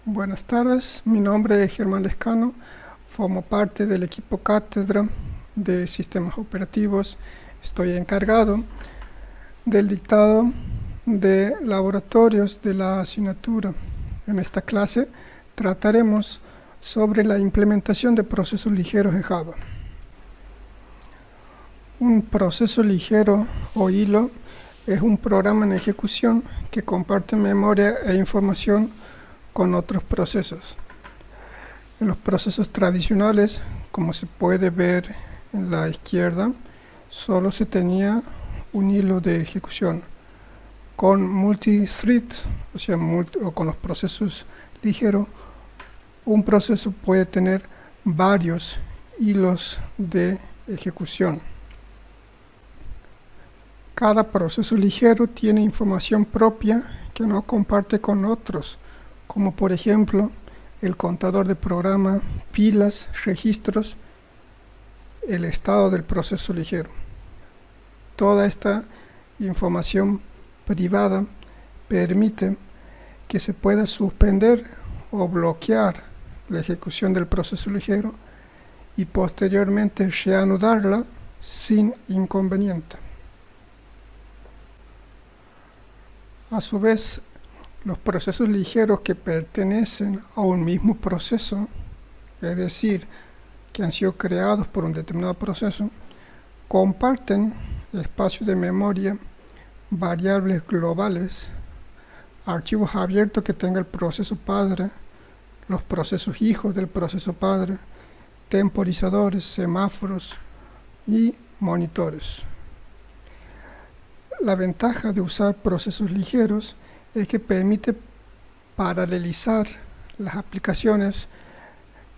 Buenas tardes, mi nombre es Germán Lescano, formo parte del equipo cátedra de sistemas operativos. Estoy encargado del dictado de laboratorios de la asignatura. En esta clase trataremos sobre la implementación de procesos ligeros en Java. Un proceso ligero o hilo es un programa en ejecución que comparte memoria e información con otros procesos. En los procesos tradicionales, como se puede ver en la izquierda, solo se tenía un hilo de ejecución. Con multithread, o con los procesos ligeros, un proceso puede tener varios hilos de ejecución. Cada proceso ligero tiene información propia que no comparte con otros, como por ejemplo el contador de programa, pilas, registros, el estado del proceso ligero. Toda esta información privada permite que se pueda suspender o bloquear la ejecución del proceso ligero y posteriormente reanudarla sin inconveniente. A su vez, los procesos ligeros que pertenecen a un mismo proceso, es decir, que han sido creados por un determinado proceso, comparten espacio de memoria, variables globales, archivos abiertos que tenga el proceso padre, los procesos hijos del proceso padre, temporizadores, semáforos y monitores. La ventaja de usar procesos ligeros es que permite paralelizar las aplicaciones,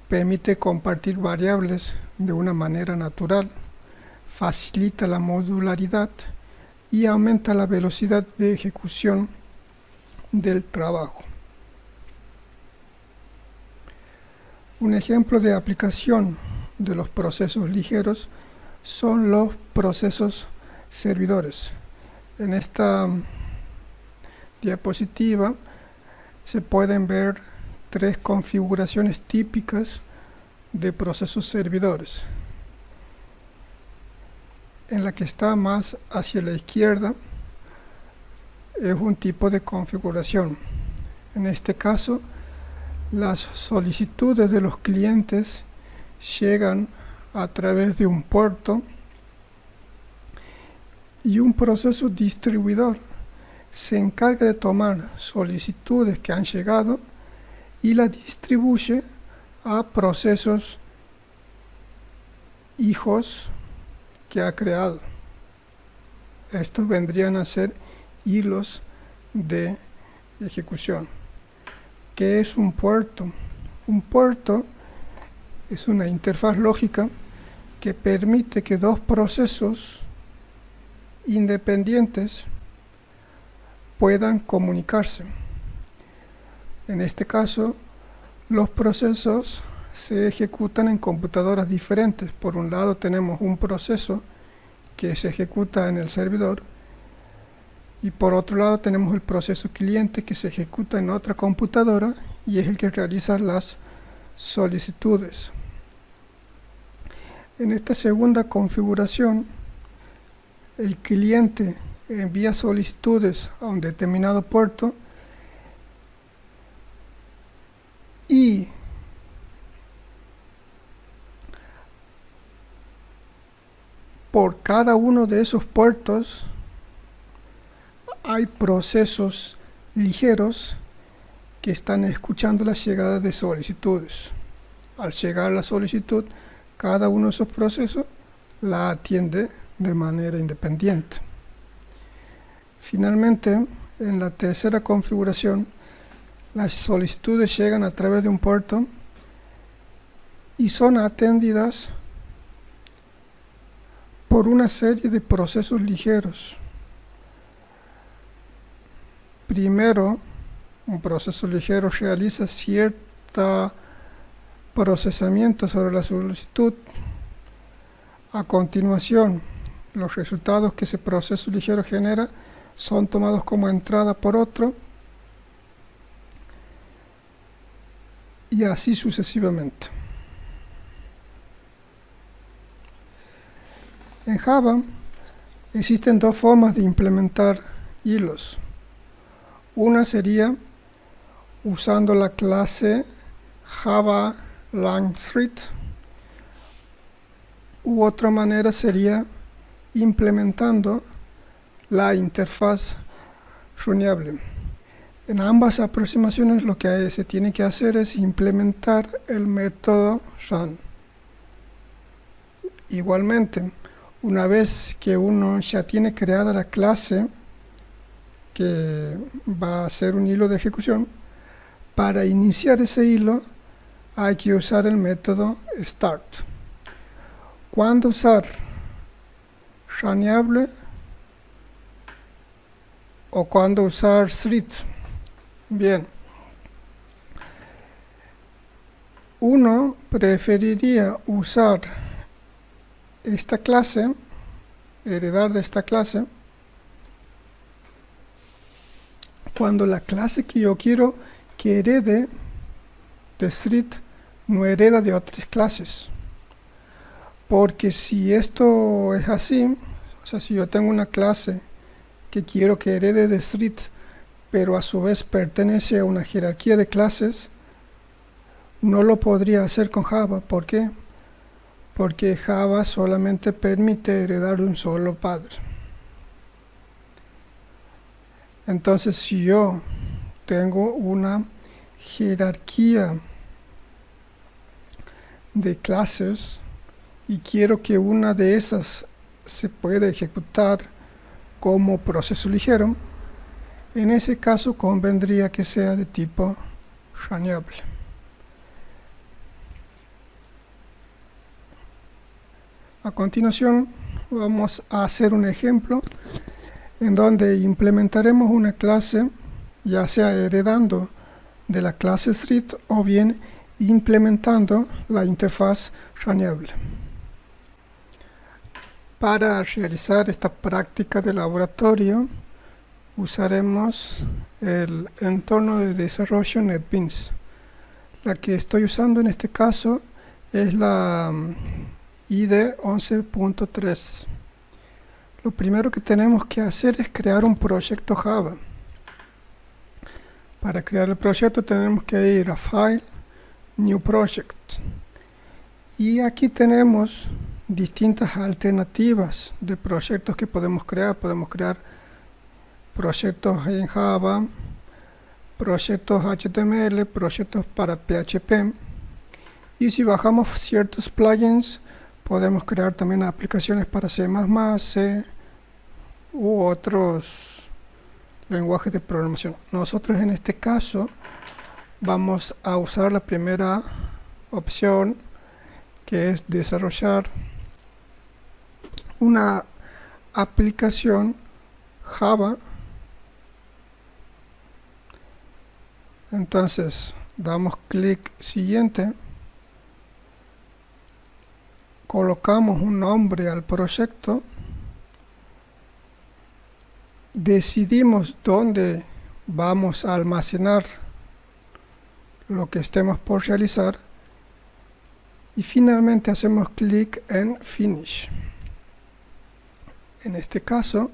permite compartir variables de una manera natural, facilita la modularidad y aumenta la velocidad de ejecución del trabajo. Un ejemplo de aplicación de los procesos ligeros son los procesos servidores. En esta diapositiva se pueden ver tres configuraciones típicas de procesos servidores. En la que está más hacia la izquierda es un tipo de configuración. En este caso, las solicitudes de los clientes llegan a través de un puerto y un proceso distribuidor se encarga de tomar solicitudes que han llegado y las distribuye a procesos hijos que ha creado. Estos vendrían a ser hilos de ejecución. ¿Qué es un puerto? Un puerto es una interfaz lógica que permite que dos procesos independientes puedan comunicarse. En este caso, los procesos se ejecutan en computadoras diferentes. Por un lado tenemos un proceso que se ejecuta en el servidor y por otro lado tenemos el proceso cliente que se ejecuta en otra computadora y es el que realiza las solicitudes. En esta segunda configuración, el cliente envía solicitudes a un determinado puerto y por cada uno de esos puertos hay procesos ligeros que están escuchando la llegada de solicitudes. Al llegar la solicitud, cada uno de esos procesos la atiende de manera independiente. Finalmente, en la tercera configuración, las solicitudes llegan a través de un puerto y son atendidas por una serie de procesos ligeros. Primero, un proceso ligero realiza cierto procesamiento sobre la solicitud. A continuación, los resultados que ese proceso ligero genera son tomados como entrada por otro y así sucesivamente. En Java existen dos formas de implementar hilos. Una sería usando la clase Java Lang Thread, u otra manera sería implementando la interfaz runeable. En ambas aproximaciones lo que se tiene que hacer es implementar el método run. Igualmente, una vez que uno ya tiene creada la clase que va a ser un hilo de ejecución, para iniciar ese hilo hay que usar el método start. ¿Cuándo usar runeable o cuándo usar thread? Bien, uno preferiría usar esta clase, heredar de esta clase, cuando la clase que yo quiero que herede de thread no hereda de otras clases. Porque si esto es así, o sea, si yo tengo una clase que quiero que herede de thread, pero a su vez pertenece a una jerarquía de clases, no lo podría hacer con Java. ¿Por qué? Porque Java solamente permite heredar de un solo padre. Entonces, si yo tengo una jerarquía de clases y quiero que una de esas se pueda ejecutar como proceso ligero, en ese caso convendría que sea de tipo runeable. A continuación vamos a hacer un ejemplo en donde implementaremos una clase, ya sea heredando de la clase thread o bien implementando la interfaz runeable. Para realizar esta práctica de laboratorio usaremos el entorno de desarrollo NetBeans. La que estoy usando en este caso es la IDE 11.3. Lo primero que tenemos que hacer es crear un proyecto Java. Para crear el proyecto tenemos que ir a File, New Project. Y aquí tenemos distintas alternativas de proyectos que podemos crear. Podemos crear proyectos en Java, proyectos HTML, proyectos para PHP. Y si bajamos ciertos plugins, podemos crear también aplicaciones para C++, C u otros lenguajes de programación. Nosotros en este caso vamos a usar la primera opción, que es desarrollar una aplicación Java. Entonces damos clic siguiente, colocamos un nombre al proyecto, decidimos dónde vamos a almacenar lo que estemos por realizar y finalmente hacemos clic en Finish. En este caso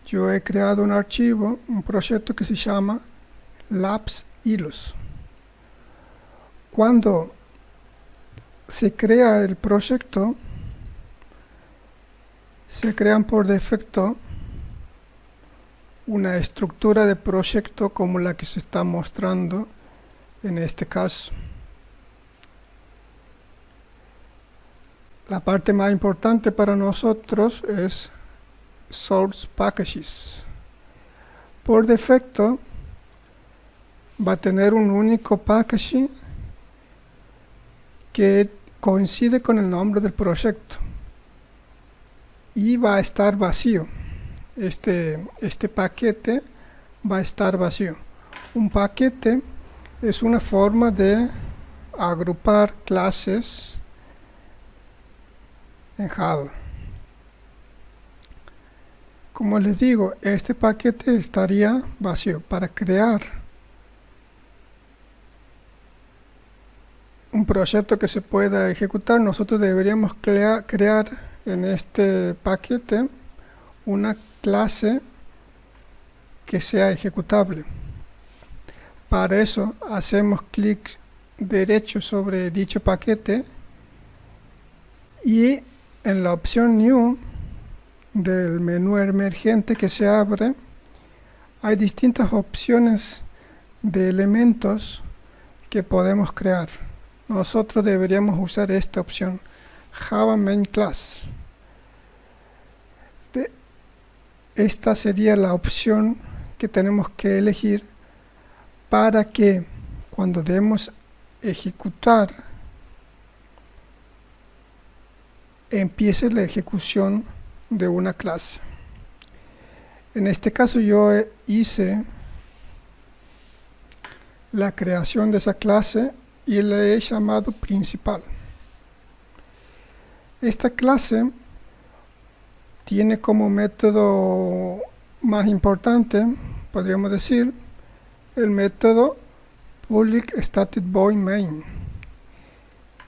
yo he creado un archivo, un proyecto que se llama Labs Hilos. Cuando se crea el proyecto, se crean por defecto una estructura de proyecto como la que se está mostrando en este caso. La parte más importante para nosotros es Source Packages. Por defecto va a tener un único package que coincide con el nombre del proyecto y va a estar vacío. Este paquete va a estar vacío. Un paquete es una forma de agrupar clases en Java. Como les digo, este paquete estaría vacío. Para crear un proyecto que se pueda ejecutar, nosotros deberíamos crear en este paquete una clase que sea ejecutable. Para eso hacemos clic derecho sobre dicho paquete y en la opción New del menú emergente que se abre hay distintas opciones de elementos que podemos crear. Nosotros deberíamos usar esta opción, Java Main Class. Esta sería la opción que tenemos que elegir para que cuando demos ejecutar empiece la ejecución de una clase. En este caso yo hice la creación de esa clase y le he llamado principal. Esta clase tiene como método más importante, podríamos decir, el método public static void main.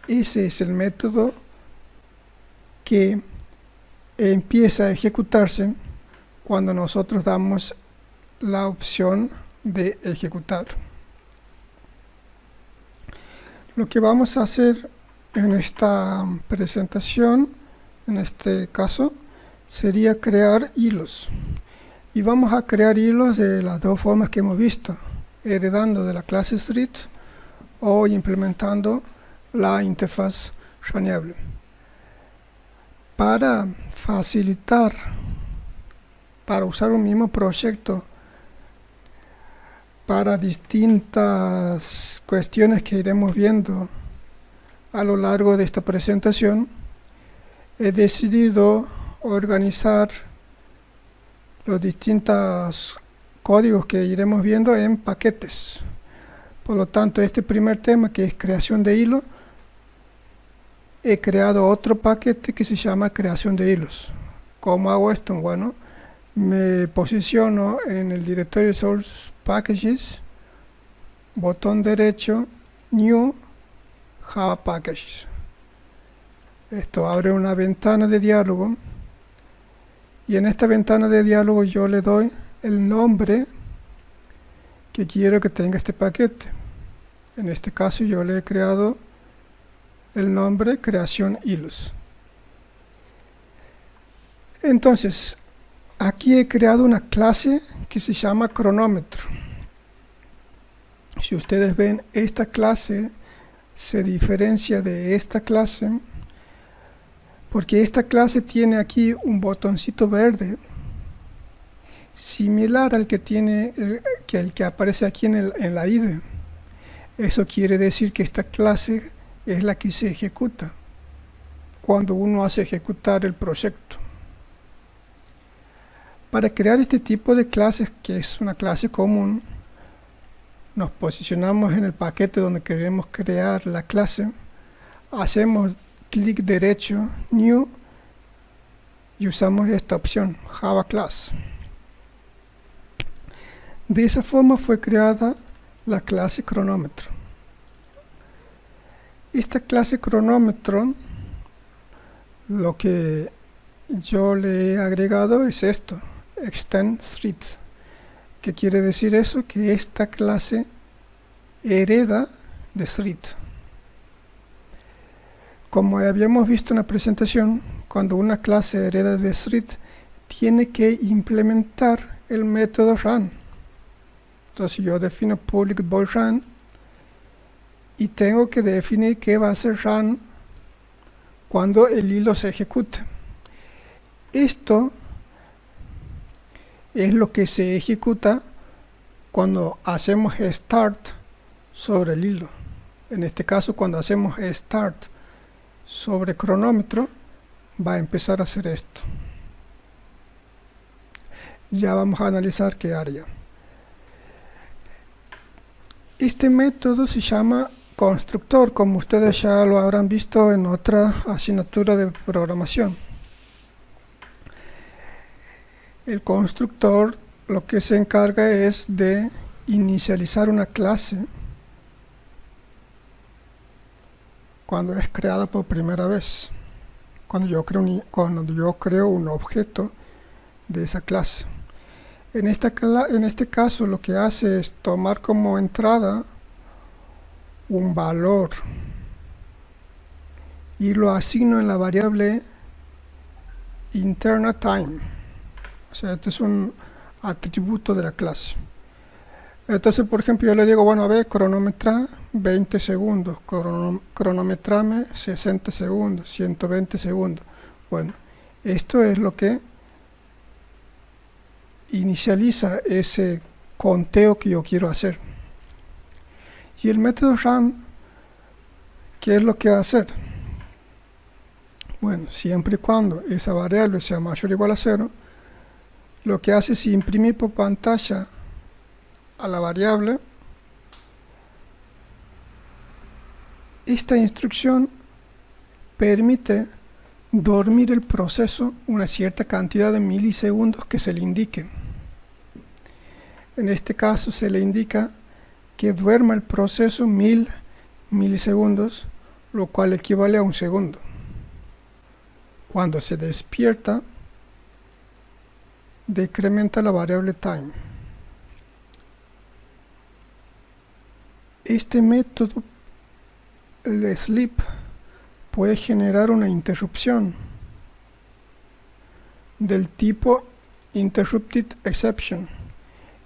Ese es el método que empieza a ejecutarse cuando nosotros damos la opción de ejecutar. Lo que vamos a hacer en esta presentación, en este caso, sería crear hilos. Y vamos a crear hilos de las dos formas que hemos visto, heredando de la clase Street o implementando la interfaz Runnable. Para facilitar, para usar un mismo proyecto para distintas cuestiones que iremos viendo a lo largo de esta presentación, he decidido organizar los distintos códigos que iremos viendo en paquetes. Por lo tanto, este primer tema, que es creación de hilo, he creado otro paquete que se llama creación de hilos. ¿Cómo hago esto? Bueno, me posiciono en el directorio Source Packages, botón derecho, New, Java Packages. Esto abre una ventana de diálogo y en esta ventana de diálogo yo le doy el nombre que quiero que tenga este paquete. En este caso yo le he creado el nombre creación hilos. Entonces, aquí he creado una clase que se llama cronómetro. Si ustedes ven, esta clase se diferencia de esta clase porque esta clase tiene aquí un botoncito verde similar al que tiene el que aparece aquí en la IDE. Eso quiere decir que esta clase es la que se ejecuta cuando uno hace ejecutar el proyecto. Para crear este tipo de clases, que es una clase común, nos posicionamos en el paquete donde queremos crear la clase, hacemos clic derecho, New, y usamos esta opción, Java Class. De esa forma fue creada la clase cronómetro. Esta clase cronómetro, lo que yo le he agregado es esto, extend street. ¿Qué quiere decir eso? Que esta clase hereda de street. Como habíamos visto en la presentación, cuando una clase hereda de street, tiene que implementar el método run. Entonces yo defino public void run y tengo que definir qué va a ser run cuando el hilo se ejecute. Esto es lo que se ejecuta cuando hacemos start sobre el hilo. En este caso, cuando hacemos start sobre cronómetro, va a empezar a hacer esto. Ya vamos a analizar qué haría. Este método se llama constructor, como ustedes ya lo habrán visto en otra asignatura de programación. El constructor lo que se encarga es de inicializar una clase cuando es creada por primera vez, cuando yo creo un objeto de esa clase. En este caso lo que hace es tomar como entrada un valor y lo asigno en la variable interna time. O sea, este es un atributo de la clase. Entonces, por ejemplo, yo le digo, bueno, a ver, cronometra 20 segundos, cronometrame 60 segundos, 120 segundos. Bueno, esto es lo que inicializa ese conteo que yo quiero hacer. Y el método run, ¿qué es lo que va a hacer? Bueno, siempre y cuando esa variable sea mayor o igual a 0, lo que hace es imprimir por pantalla a la variable. Esta instrucción permite dormir el proceso una cierta cantidad de milisegundos que se le indiquen. En este caso se le indica que duerma el proceso 1000 milisegundos, lo cual equivale a un segundo. Cuando se despierta, decrementa la variable time. Este método, el sleep, puede generar una interrupción del tipo interrupted exception.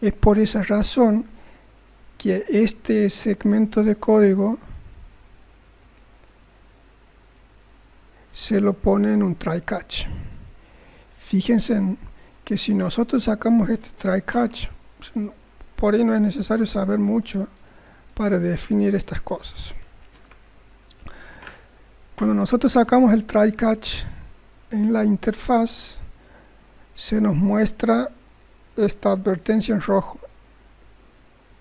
Es por esa razón que este segmento de código se lo pone en un try catch. Fíjense que si nosotros sacamos este try catch, por ahí no es necesario saber mucho para definir estas cosas. Cuando nosotros sacamos el try catch en la interfaz, se nos muestra esta advertencia en rojo,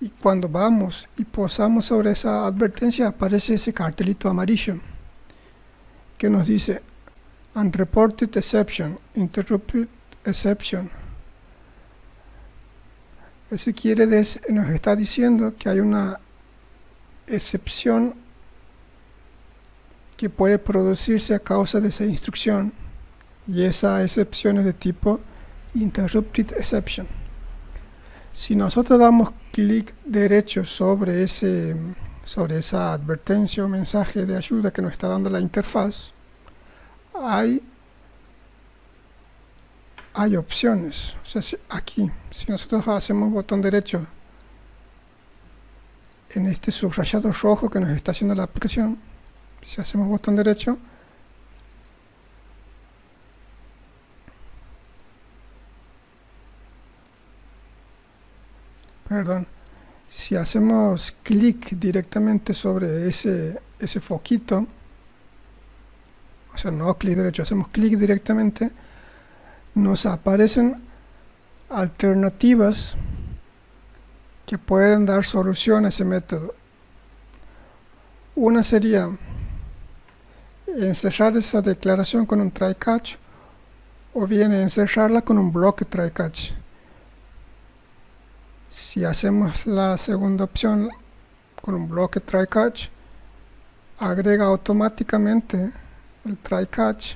y cuando vamos y posamos sobre esa advertencia aparece ese cartelito amarillo que nos dice unreported exception, interrupted exception. Eso nos está diciendo que hay una excepción que puede producirse a causa de esa instrucción, y esa excepción es de tipo interrupted exception. Si nosotros damos clic derecho sobre esa advertencia o mensaje de ayuda que nos está dando la interfaz, hay opciones. O sea, aquí, si nosotros hacemos botón derecho en este subrayado rojo que nos está haciendo la aplicación, si hacemos botón derecho, si hacemos clic directamente sobre ese foquito, o sea, no clic derecho, hacemos clic directamente, nos aparecen alternativas que pueden dar solución a ese método. Una sería encerrar esa declaración con un try catch, o bien encerrarla con un bloque try catch. Si hacemos la segunda opción con un bloque try catch, agrega automáticamente el try catch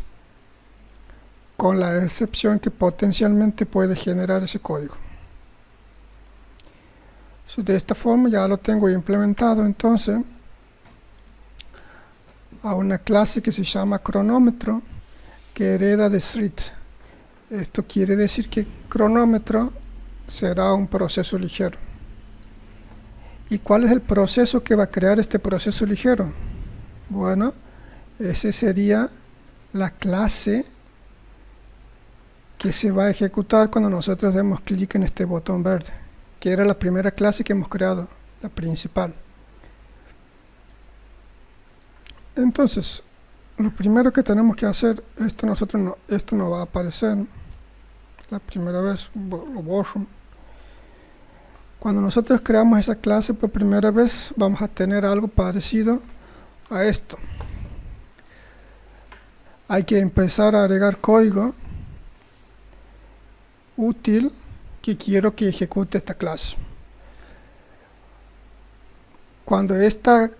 con la excepción que potencialmente puede generar ese código. De esta forma ya lo tengo implementado entonces a una clase que se llama cronómetro, que hereda de thread. Esto quiere decir que cronómetro será un proceso ligero. ¿Y cuál es el proceso que va a crear este proceso ligero? Bueno, ese sería la clase que se va a ejecutar cuando nosotros demos clic en este botón verde, que era la primera clase que hemos creado, la principal. Entonces, lo primero que tenemos que hacer, esto no va a aparecer la primera vez, lo borro. Cuando nosotros creamos esa clase por primera vez, vamos a tener algo parecido a esto. Hay que empezar a agregar código útil que quiero que ejecute esta clase. Cuando esta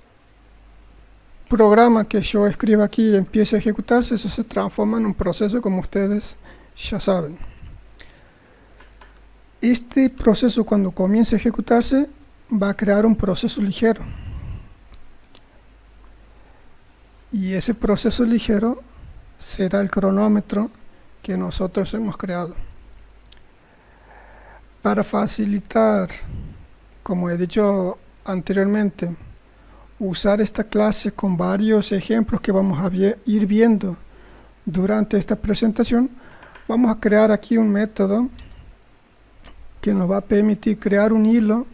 programa que yo escribo aquí empiece a ejecutarse, eso se transforma en un proceso, como ustedes ya saben. Este proceso, cuando comience a ejecutarse, va a crear un proceso ligero. Y ese proceso ligero será el cronómetro que nosotros hemos creado. Para facilitar, como he dicho anteriormente, usar esta clase con varios ejemplos que vamos a ir viendo durante esta presentación, vamos a crear aquí un método que nos va a permitir crear un hilo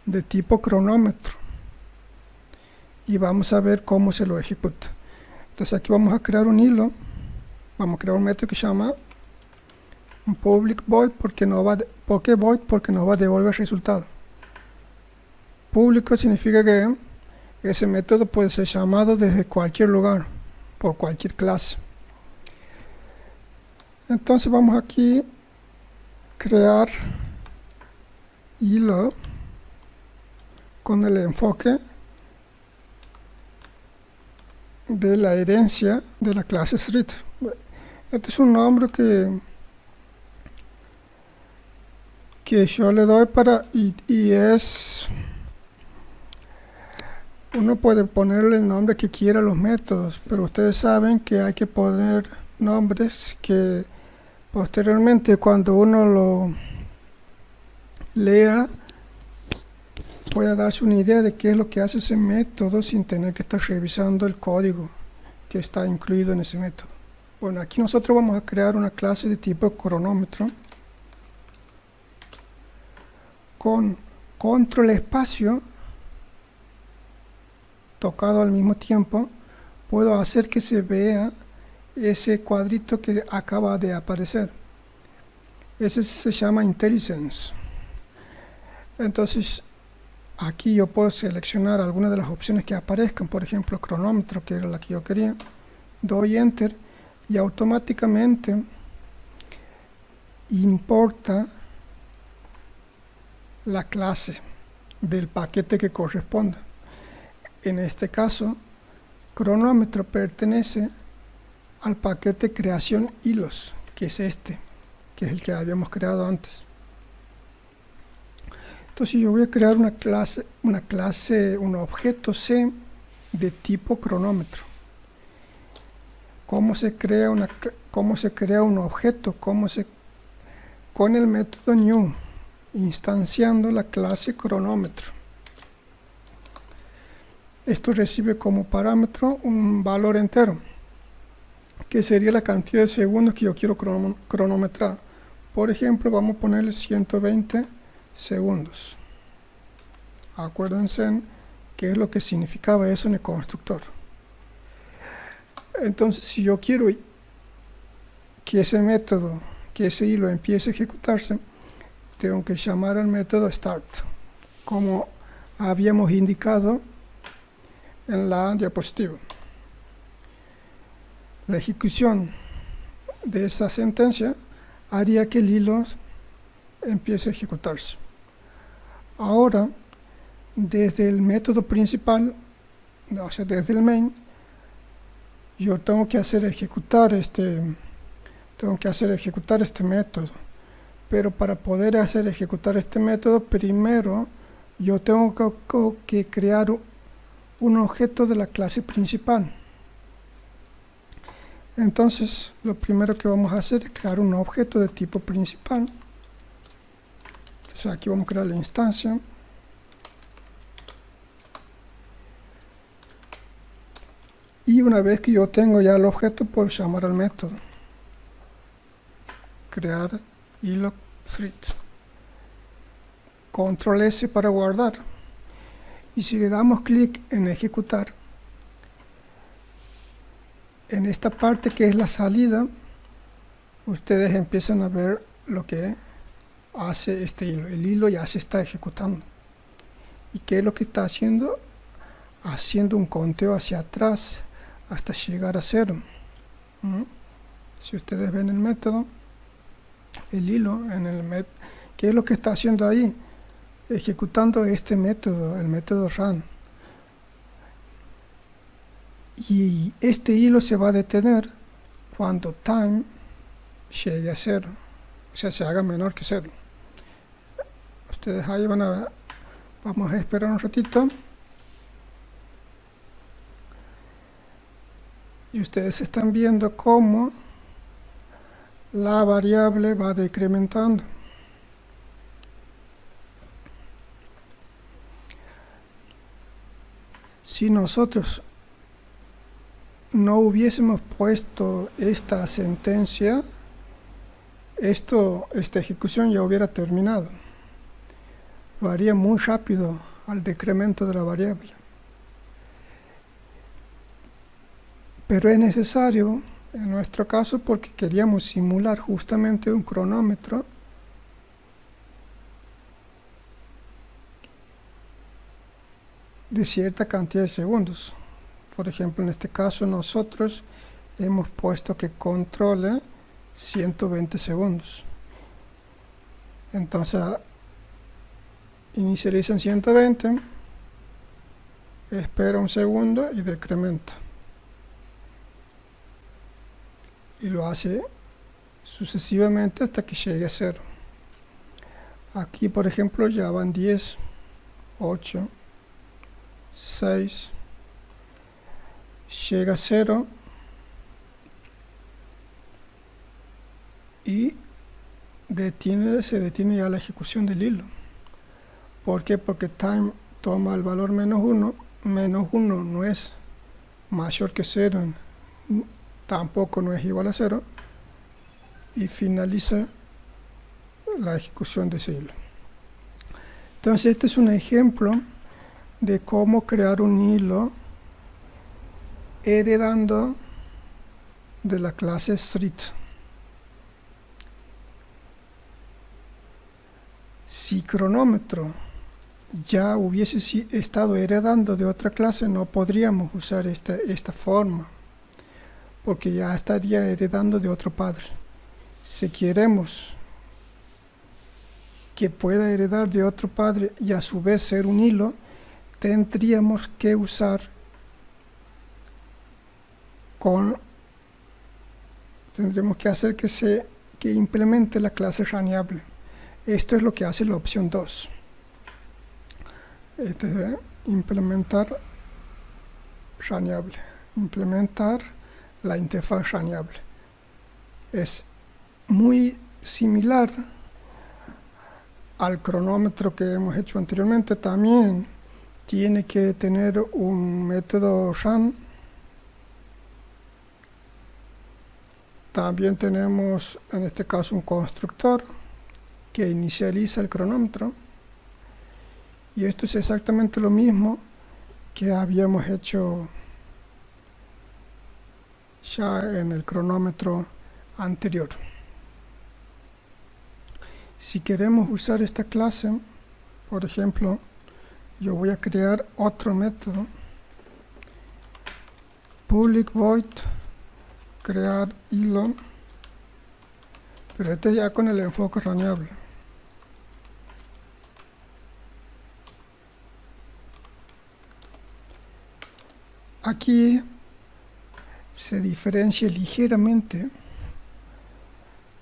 de tipo cronómetro y vamos a ver cómo se lo ejecuta. Entonces aquí vamos a crear un hilo, vamos a crear un método que se llama un public void, ¿por qué void? Porque nos va a devolver el resultado. Público significa que ese método puede ser llamado desde cualquier lugar, por cualquier clase. Entonces vamos aquí a crear hilo con el enfoque de la herencia de la clase street. Este es un nombre que yo le doy para y es, uno puede ponerle el nombre que quiera a los métodos, pero ustedes saben que hay que poner nombres que posteriormente, cuando uno lo lea, pueda darse una idea de qué es lo que hace ese método sin tener que estar revisando el código que está incluido en ese método. Bueno, aquí nosotros vamos a crear una clase de tipo cronómetro con control espacio tocado al mismo tiempo. Puedo hacer que se vea ese cuadrito que acaba de aparecer. Ese se llama IntelliSense. Entonces aquí yo puedo seleccionar algunas de las opciones que aparezcan, por ejemplo cronómetro, que era la que yo quería. Doy enter y automáticamente importa la clase del paquete que corresponda. En este caso, cronómetro pertenece al paquete creación hilos, que es este, que es el que habíamos creado antes. Entonces yo voy a crear un objeto C de tipo cronómetro. ¿Cómo se crea un objeto? Con el método new, instanciando la clase cronómetro. Esto recibe como parámetro un valor entero, que sería la cantidad de segundos que yo quiero cronometrar. Por ejemplo, vamos a ponerle 120 segundos. Acuérdense qué es lo que significaba eso en el constructor. Entonces, si yo quiero que ese hilo empiece a ejecutarse, tengo que llamar al método start, como habíamos indicado en la diapositiva. La ejecución de esa sentencia haría que el hilo empiece a ejecutarse. Ahora, desde el método principal, o sea, desde el main, yo tengo que hacer ejecutar este método. Pero para poder hacer ejecutar este método, primero yo tengo que crear un objeto de la clase principal. Entonces, lo primero que vamos a hacer es crear un objeto de tipo principal. Entonces aquí vamos a crear la instancia. Y una vez que yo tengo ya el objeto, puedo llamar al método. Crear hilo thread. Control S para guardar. Y si le damos clic en ejecutar, en esta parte que es la salida, ustedes empiezan a ver lo que hace este hilo. El hilo ya se está ejecutando. ¿Y qué es lo que está haciendo? Haciendo un conteo hacia atrás hasta llegar a 0. Si ustedes ven el método, el hilo ¿qué es lo que está haciendo ahí? Ejecutando este método, el método run. Y este hilo se va a detener cuando time llegue a 0, o sea, se haga menor que 0. Ustedes ahí van a ver. Vamos a esperar un ratito. Y ustedes están viendo cómo la variable va decrementando. Si nosotros no hubiésemos puesto esta sentencia, esta ejecución ya hubiera terminado. Lo haría muy rápido al decremento de la variable. Pero es necesario, en nuestro caso, porque queríamos simular justamente un cronómetro de cierta cantidad de segundos. Por ejemplo, en este caso nosotros hemos puesto que controle 120 segundos. Entonces, inicializa en 120, espera un segundo y decrementa. Y lo hace sucesivamente hasta que llegue a 0. Aquí, por ejemplo, ya van 10, 8, 6, llega a 0 y se detiene ya la ejecución del hilo. ¿Por qué? Porque time toma el valor -1, -1 no es mayor que 0, tampoco no es igual a 0, y finaliza la ejecución de ese hilo. Entonces este es un ejemplo de cómo crear un hilo heredando de la clase street. Si cronómetro ya hubiese estado heredando de otra clase, no podríamos usar esta forma, porque ya estaría heredando de otro padre. Si queremos que pueda heredar de otro padre y a su vez ser un hilo, tendríamos que hacer que implemente la clase raneable. Esto es lo que hace la opción 2. Implementar raneable. Implementar la interfaz raneable. Es muy similar al cronómetro que hemos hecho anteriormente. También tiene que tener un método ran. También tenemos en este caso un constructor que inicializa el cronómetro, y esto es exactamente lo mismo que habíamos hecho ya en el cronómetro anterior. Si queremos usar esta clase, por ejemplo, yo voy a crear otro método, public void crear hilo, pero este ya con el enfoque raneable. Aquí se diferencia ligeramente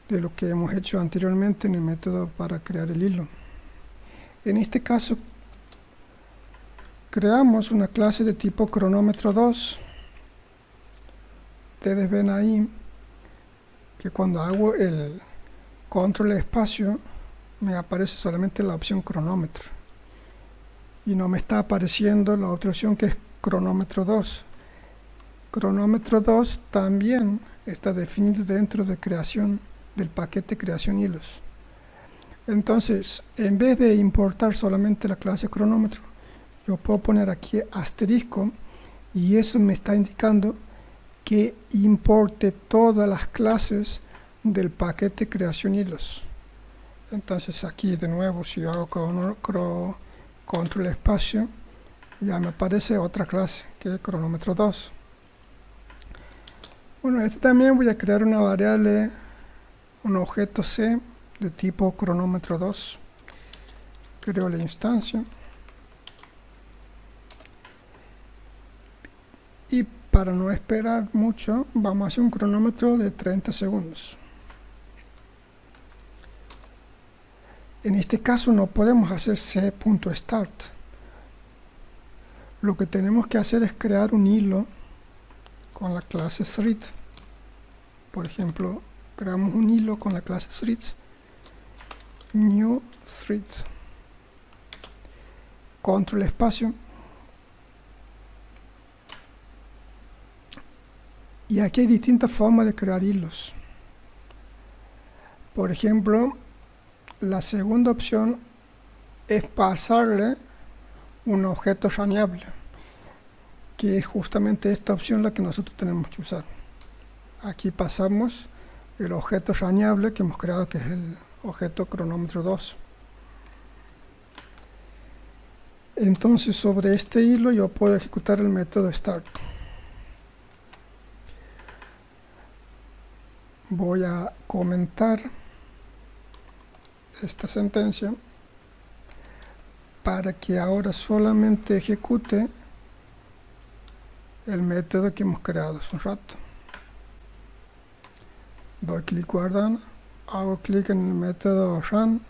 de lo que hemos hecho anteriormente en el método para crear el hilo. En este caso creamos una clase de tipo cronómetro 2. Ustedes ven ahí que cuando hago el control espacio me aparece solamente la opción cronómetro y no me está apareciendo la otra opción que es cronómetro 2. Cronómetro 2 también está definido dentro de creación del paquete creación hilos. Entonces, en vez de importar solamente la clase cronómetro, yo puedo poner aquí asterisco, y eso me está indicando que importe todas las clases del paquete creación hilos. Entonces aquí de nuevo, si yo hago control espacio, ya me aparece otra clase que es cronómetro 2. Bueno, también voy a crear una variable, un objeto C de tipo cronómetro 2. Creo la instancia y Para no esperar mucho, vamos a hacer un cronómetro de 30 segundos. En este caso no podemos hacer c.start. Lo que tenemos que hacer es crear un hilo con la clase thread. Por ejemplo, creamos un hilo con la clase thread, new thread, control espacio, y aquí hay distintas formas de crear hilos. Por ejemplo, la segunda opción es pasarle un objeto raneable, que es justamente esta opción la que nosotros tenemos que usar. Aquí pasamos el objeto raneable que hemos creado, que es el objeto cronómetro 2. Entonces sobre este hilo yo puedo ejecutar el método start. Voy a comentar esta sentencia para que ahora solamente ejecute el método que hemos creado hace un rato. Doy clic guardar, hago clic en el método run,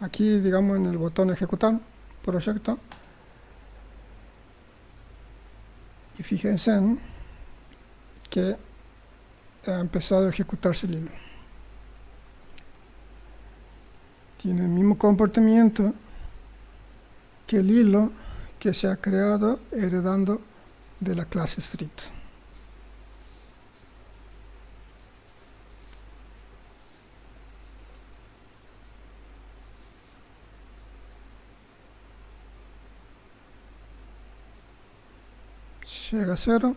aquí digamos en el botón ejecutar proyecto, y fíjense en que ha empezado a ejecutarse el hilo. Tiene el mismo comportamiento que el hilo que se ha creado heredando de la clase thread. Llega a 0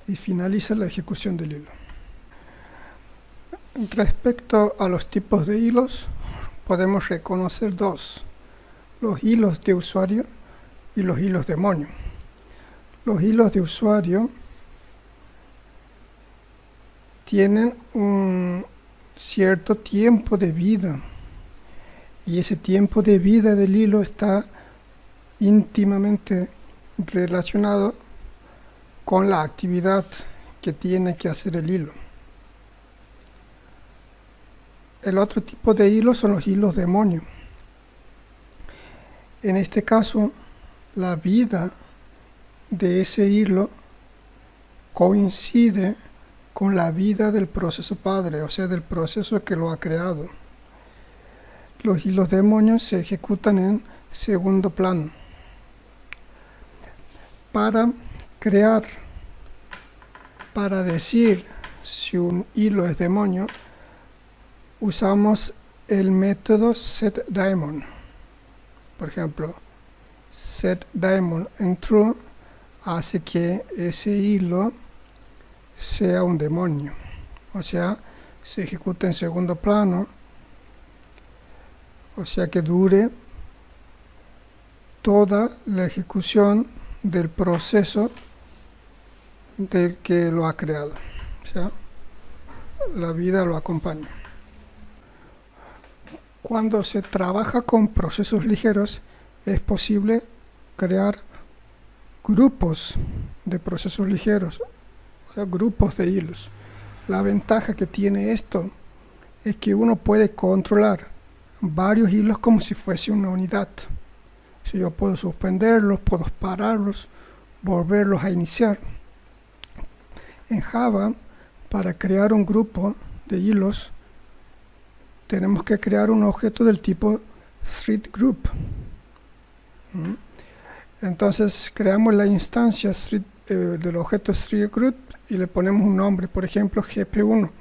y finaliza la ejecución del hilo. Respecto a los tipos de hilos, podemos reconocer dos: los hilos de usuario y los hilos demonio. Los hilos de usuario tienen un cierto tiempo de vida, y ese tiempo de vida del hilo está íntimamente relacionado con la actividad que tiene que hacer el hilo. El otro tipo de hilos son los hilos demonio. En este caso, la vida de ese hilo coincide con la vida del proceso padre, o sea, del proceso que lo ha creado. Los hilos demonios se ejecutan en segundo plano. Para crear, para decir si un hilo es demonio, usamos el método setDaemon. Por ejemplo, setDaemon en true hace que ese hilo sea un demonio, o sea, se ejecuta en segundo plano, o sea que dure toda la ejecución del proceso del que lo ha creado, o sea, la vida lo acompaña. Cuando se trabaja con procesos ligeros, es posible crear grupos de procesos ligeros, o sea, grupos de hilos. La ventaja que tiene esto es que uno puede controlar varios hilos como si fuese una unidad. Si yo puedo suspenderlos, puedo pararlos, volverlos a iniciar. En Java, para crear un grupo de hilos, tenemos que crear un objeto del tipo threadGroup. Entonces creamos la instancia del objeto threadGroup y le ponemos un nombre, por ejemplo GP1,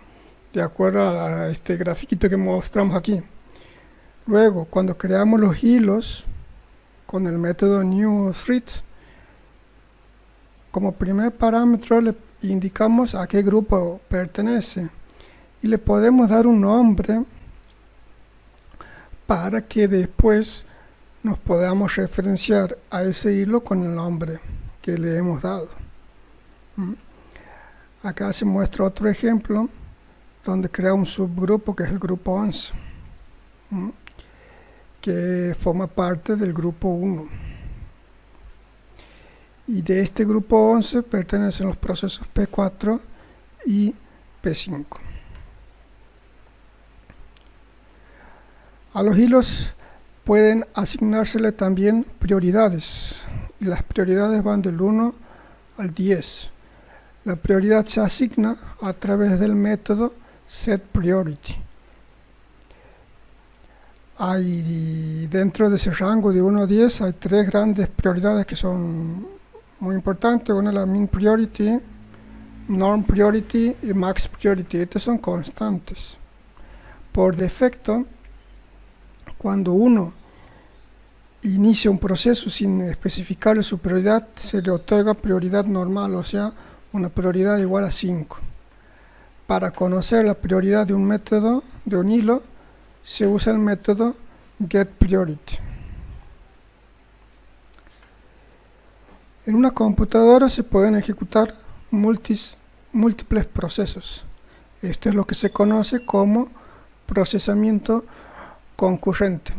de acuerdo a este grafiquito que mostramos aquí. Luego, cuando creamos los hilos con el método newThread, como primer parámetro le indicamos a qué grupo pertenece y le podemos dar un nombre para que después nos podamos referenciar a ese hilo con el nombre que le hemos dado. Acá se muestra otro ejemplo donde crea un subgrupo que es el grupo 11, que forma parte del grupo 1. y de este grupo 11 pertenecen los procesos P4 y P5. A los hilos pueden asignársele también prioridades, y las prioridades van del 1 al 10. La prioridad se asigna a través del método setPriority. Dentro de ese rango de 1 a 10 hay 3 grandes prioridades que son muy importantes. Una es la Min Priority, Norm Priority y Max Priority. Estas son constantes. Por defecto, cuando uno inicia un proceso sin especificarle su prioridad, se le otorga prioridad normal, o sea, una prioridad igual a 5. Para conocer la prioridad de un método, de un hilo, se usa el método getPriority. En una computadora se pueden ejecutar múltiples procesos. Esto es lo que se conoce como procesamiento concurrente.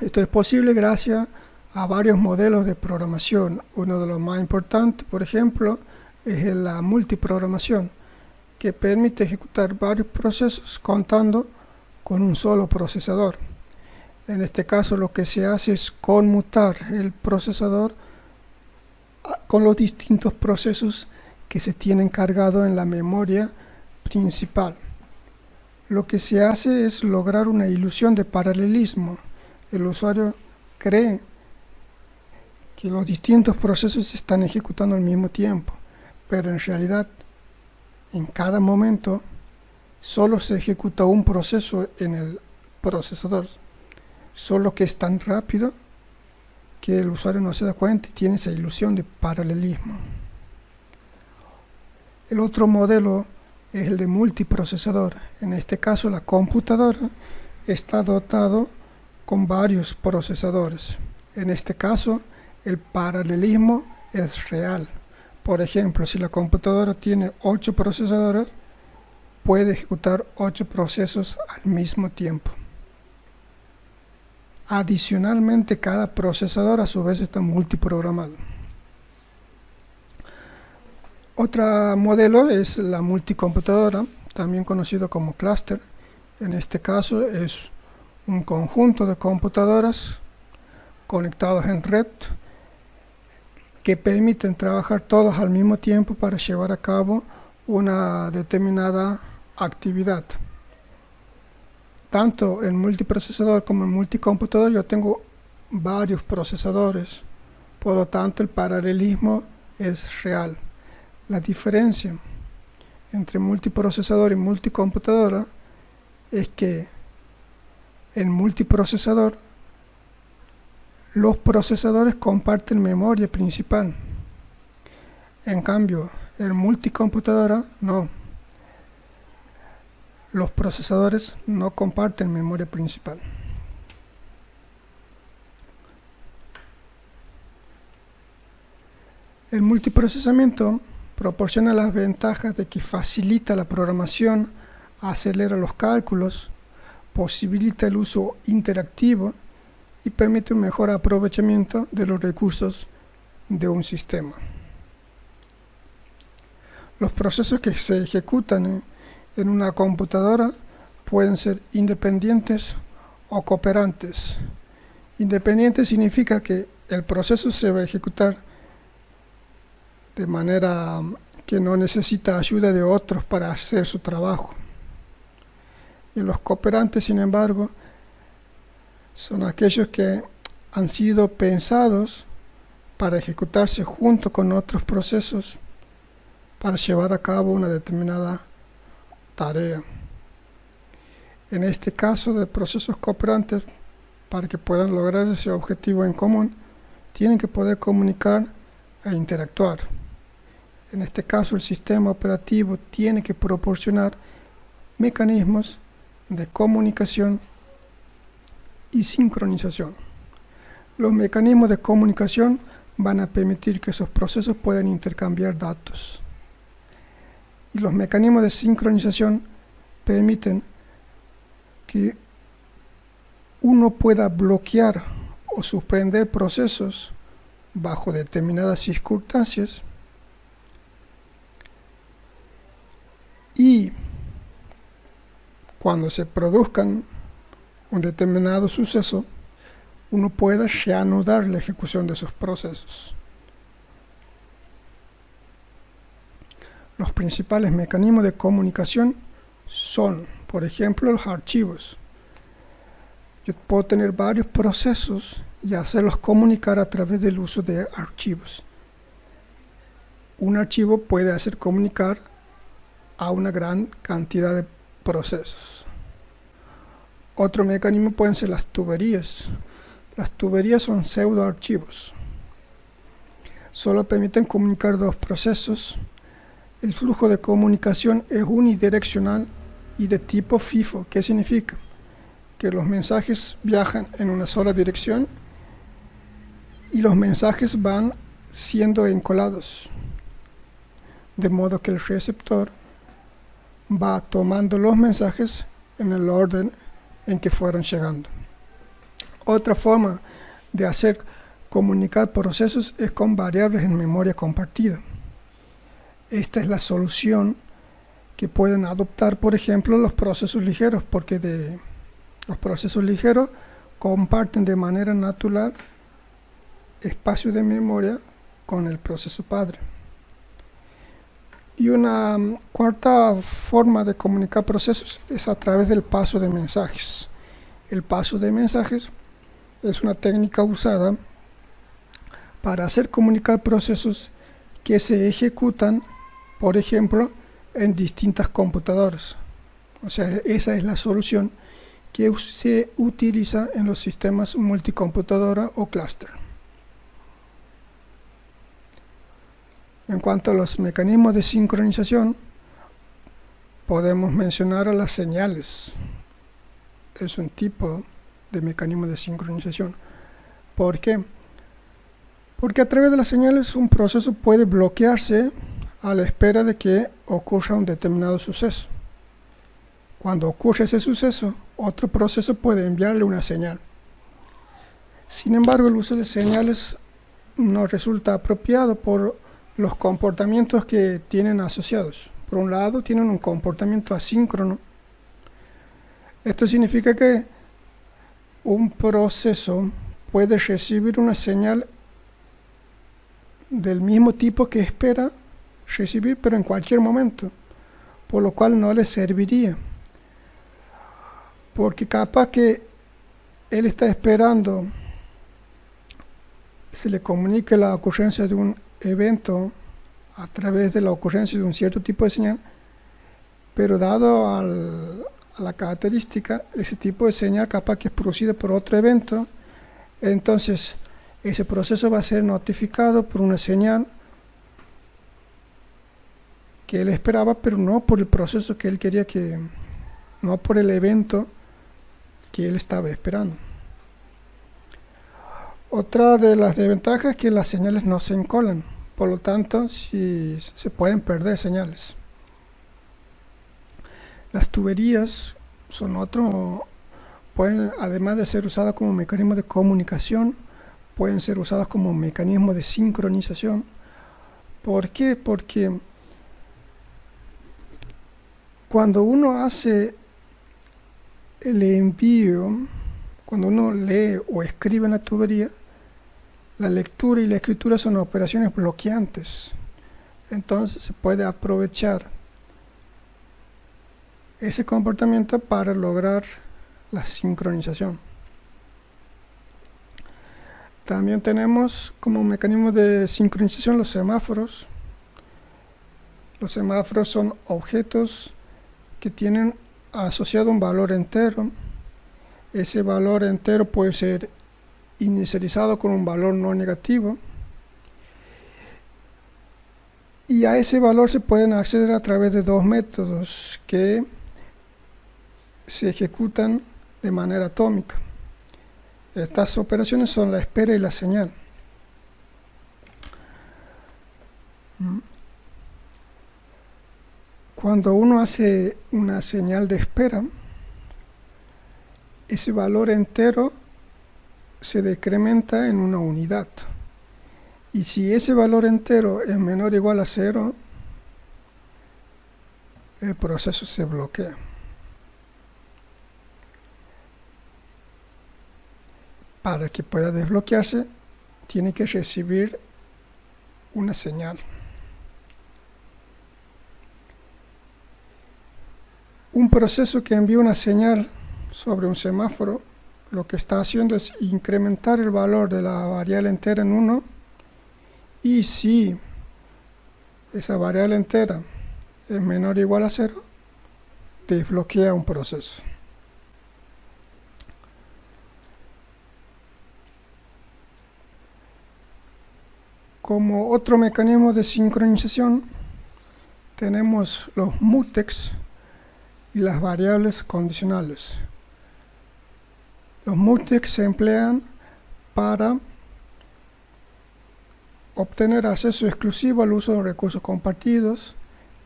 Esto es posible gracias a varios modelos de programación. Uno de los más importantes, por ejemplo, es la multiprogramación, que permite ejecutar varios procesos contando con un solo procesador. En este caso lo que se hace es conmutar el procesador con los distintos procesos que se tienen cargados en la memoria principal. Lo que se hace es lograr una ilusión de paralelismo. El usuario cree que los distintos procesos se están ejecutando al mismo tiempo, pero en realidad en cada momento solo se ejecuta un proceso en el procesador, solo que es tan rápido que el usuario no se da cuenta y tiene esa ilusión de paralelismo. El otro modelo es el de multiprocesador. En este caso la computadora está dotado con varios procesadores. En este caso el paralelismo es real. Por ejemplo, si la computadora tiene 8 procesadores, puede ejecutar 8 procesos al mismo tiempo. Adicionalmente, cada procesador a su vez está multiprogramado. Otro modelo es la multicomputadora, también conocido como clúster. En este caso es un conjunto de computadoras conectadas en red que permiten trabajar todas al mismo tiempo para llevar a cabo una determinada actividad. Tanto en multiprocesador como en multicomputador yo tengo varios procesadores, por lo tanto el paralelismo es real. La diferencia entre multiprocesador y multicomputadora es que en multiprocesador los procesadores comparten memoria principal. En cambio, en multicomputadora no. Los procesadores no comparten memoria principal. El multiprocesamiento proporciona las ventajas de que facilita la programación, acelera los cálculos, posibilita el uso interactivo y permite un mejor aprovechamiento de los recursos de un sistema. Los procesos que se ejecutan en una computadora pueden ser independientes o cooperantes. Independiente significa que el proceso se va a ejecutar de manera que no necesita ayuda de otros para hacer su trabajo. Y los cooperantes, sin embargo, son aquellos que han sido pensados para ejecutarse junto con otros procesos para llevar a cabo una determinada tarea. En este caso de procesos cooperantes, para que puedan lograr ese objetivo en común, tienen que poder comunicar e interactuar. En este caso, el sistema operativo tiene que proporcionar mecanismos de comunicación y sincronización. Los mecanismos de comunicación van a permitir que esos procesos puedan intercambiar datos. Y los mecanismos de sincronización permiten que uno pueda bloquear o suspender procesos bajo determinadas circunstancias, y cuando se produzcan un determinado suceso, uno pueda reanudar la ejecución de esos procesos. Los principales mecanismos de comunicación son, por ejemplo, los archivos. Yo puedo tener varios procesos y hacerlos comunicar a través del uso de archivos. Un archivo puede hacer comunicar a una gran cantidad de procesos. Otro mecanismo pueden ser las tuberías. Las tuberías son pseudoarchivos. Solo permiten comunicar dos procesos. El flujo de comunicación es unidireccional y de tipo FIFO. ¿Qué significa? Que los mensajes viajan en una sola dirección y los mensajes van siendo encolados, de modo que el receptor va tomando los mensajes en el orden en que fueron llegando. Otra forma de hacer comunicar procesos es con variables en memoria compartida. Esta es la solución que pueden adoptar, por ejemplo, los procesos ligeros, porque los procesos ligeros comparten de manera natural espacio de memoria con el proceso padre. Y una cuarta forma de comunicar procesos es a través del paso de mensajes. El paso de mensajes es una técnica usada para hacer comunicar procesos que se ejecutan, por ejemplo, en distintas computadoras. O sea, esa es la solución que se utiliza en los sistemas multicomputadora o clúster. En cuanto a los mecanismos de sincronización, podemos mencionar a las señales. Es un tipo de mecanismo de sincronización. ¿Por qué? Porque a través de las señales un proceso puede bloquearse a la espera de que ocurra un determinado suceso. Cuando ocurre ese suceso, otro proceso puede enviarle una señal. Sin embargo, el uso de señales no resulta apropiado por los comportamientos que tienen asociados. Por un lado, tienen un comportamiento asíncrono. Esto significa que un proceso puede recibir una señal del mismo tipo que espera recibir, pero en cualquier momento, por lo cual no le serviría, porque capaz que él está esperando se le comunique la ocurrencia de un evento a través de la ocurrencia de un cierto tipo de señal, pero dado a la característica, ese tipo de señal capaz que es producida por otro evento, entonces ese proceso va a ser notificado por una señal que él esperaba, pero no por el proceso que él quería no por el evento que él estaba esperando. Otra de las desventajas es que las señales no se encolan, por lo tanto se pueden perder señales. Las tuberías son pueden, además de ser usadas como mecanismo de comunicación, pueden ser usadas como mecanismo de sincronización. ¿Por qué? Porque cuando uno hace el envío, cuando uno lee o escribe en la tubería, la lectura y la escritura son operaciones bloqueantes. Entonces se puede aprovechar ese comportamiento para lograr la sincronización. También tenemos como mecanismo de sincronización los semáforos. Los semáforos son objetos que tienen asociado un valor entero. Ese valor entero puede ser inicializado con un valor no negativo, y a ese valor se pueden acceder a través de dos métodos que se ejecutan de manera atómica. Estas operaciones son la espera y la señal. Cuando uno hace una señal de espera, ese valor entero se decrementa en una unidad. Y si ese valor entero es menor o igual a 0, el proceso se bloquea. Para que pueda desbloquearse, tiene que recibir una señal. Un proceso que envía una señal sobre un semáforo, lo que está haciendo es incrementar el valor de la variable entera en 1, y si esa variable entera es menor o igual a 0, desbloquea un proceso. Como otro mecanismo de sincronización, tenemos los mutex y las variables condicionales. Los mutex se emplean para obtener acceso exclusivo al uso de recursos compartidos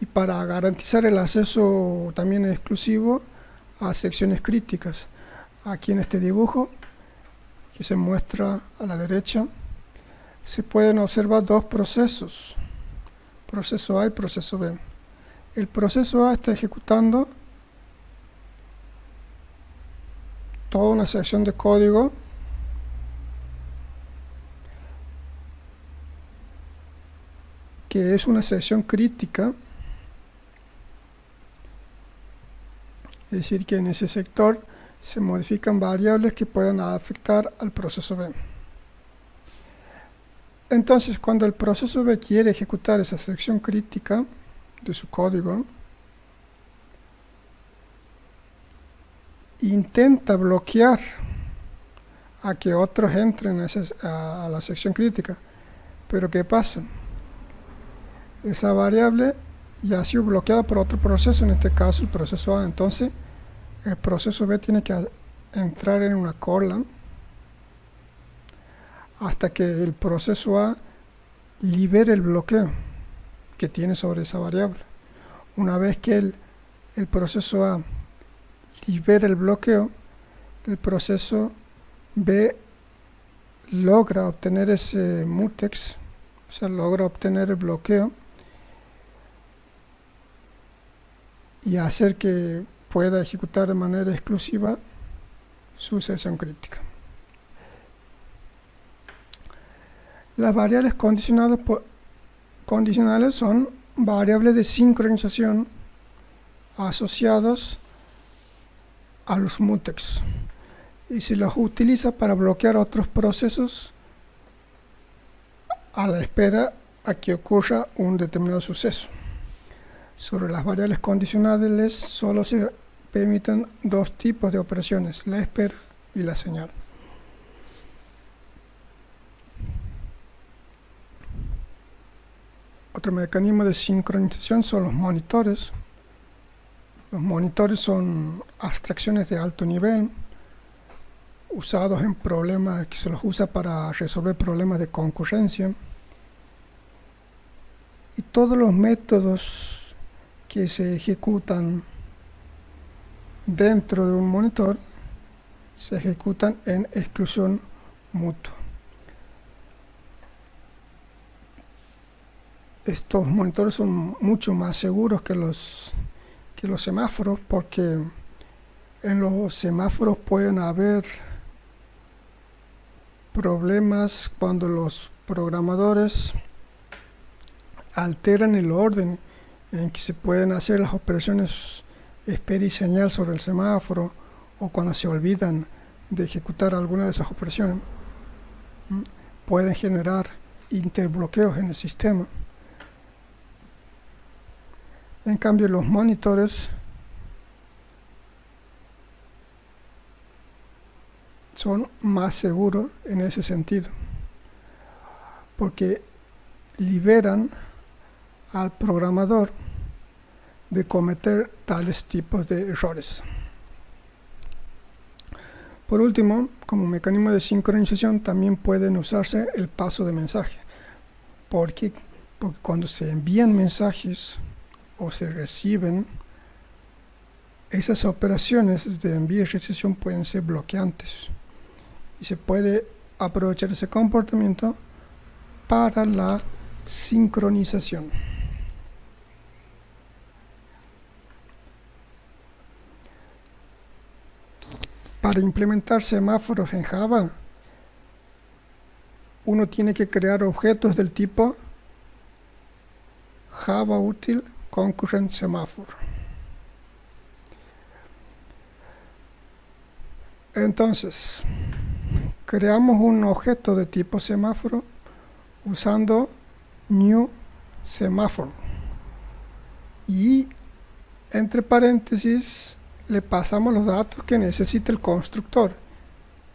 y para garantizar el acceso también exclusivo a secciones críticas. Aquí en este dibujo, que se muestra a la derecha, se pueden observar dos procesos, proceso A y proceso B. El proceso A está ejecutando toda una sección de código que es una sección crítica, es decir, que en ese sector se modifican variables que puedan afectar al proceso B. Entonces, cuando el proceso B quiere ejecutar esa sección crítica de su código, intenta bloquear a que otros entren a la sección crítica. Pero ¿qué pasa? Esa variable ya ha sido bloqueada por otro proceso, en este caso el proceso A. Entonces, el proceso B tiene que entrar en una cola hasta que el proceso A libere el bloqueo que tiene sobre esa variable. Una vez que el proceso A libera el bloqueo, el proceso B logra obtener ese mutex, o sea, logra obtener el bloqueo y hacer que pueda ejecutar de manera exclusiva su sección crítica. Las variables condicionales son variables de sincronización asociadas a los mutex y se los utiliza para bloquear otros procesos a la espera a que ocurra un determinado suceso. Sobre las variables condicionales solo se permiten dos tipos de operaciones, la espera y la señal. Otro mecanismo de sincronización son los monitores. Los monitores son abstracciones de alto nivel usados en problemas que se los usa para resolver problemas de concurrencia. Y todos los métodos que se ejecutan dentro de un monitor se ejecutan en exclusión mutua. Estos monitores son mucho más seguros que los semáforos, porque en los semáforos pueden haber problemas cuando los programadores alteran el orden en que se pueden hacer las operaciones espera y señal sobre el semáforo, o cuando se olvidan de ejecutar alguna de esas operaciones, pueden generar interbloqueos en el sistema. En cambio, los monitores son más seguros en ese sentido, porque liberan al programador de cometer tales tipos de errores. Por último, como mecanismo de sincronización también pueden usarse el paso de mensaje, porque cuando se envían mensajes o se reciben, esas operaciones de envío y recepción pueden ser bloqueantes y se puede aprovechar ese comportamiento para la sincronización. Para implementar semáforos en Java, uno tiene que crear objetos del tipo Java Util Concurrent Semáforo. Entonces, creamos un objeto de tipo semáforo usando new semáforo y entre paréntesis le pasamos los datos que necesita el constructor.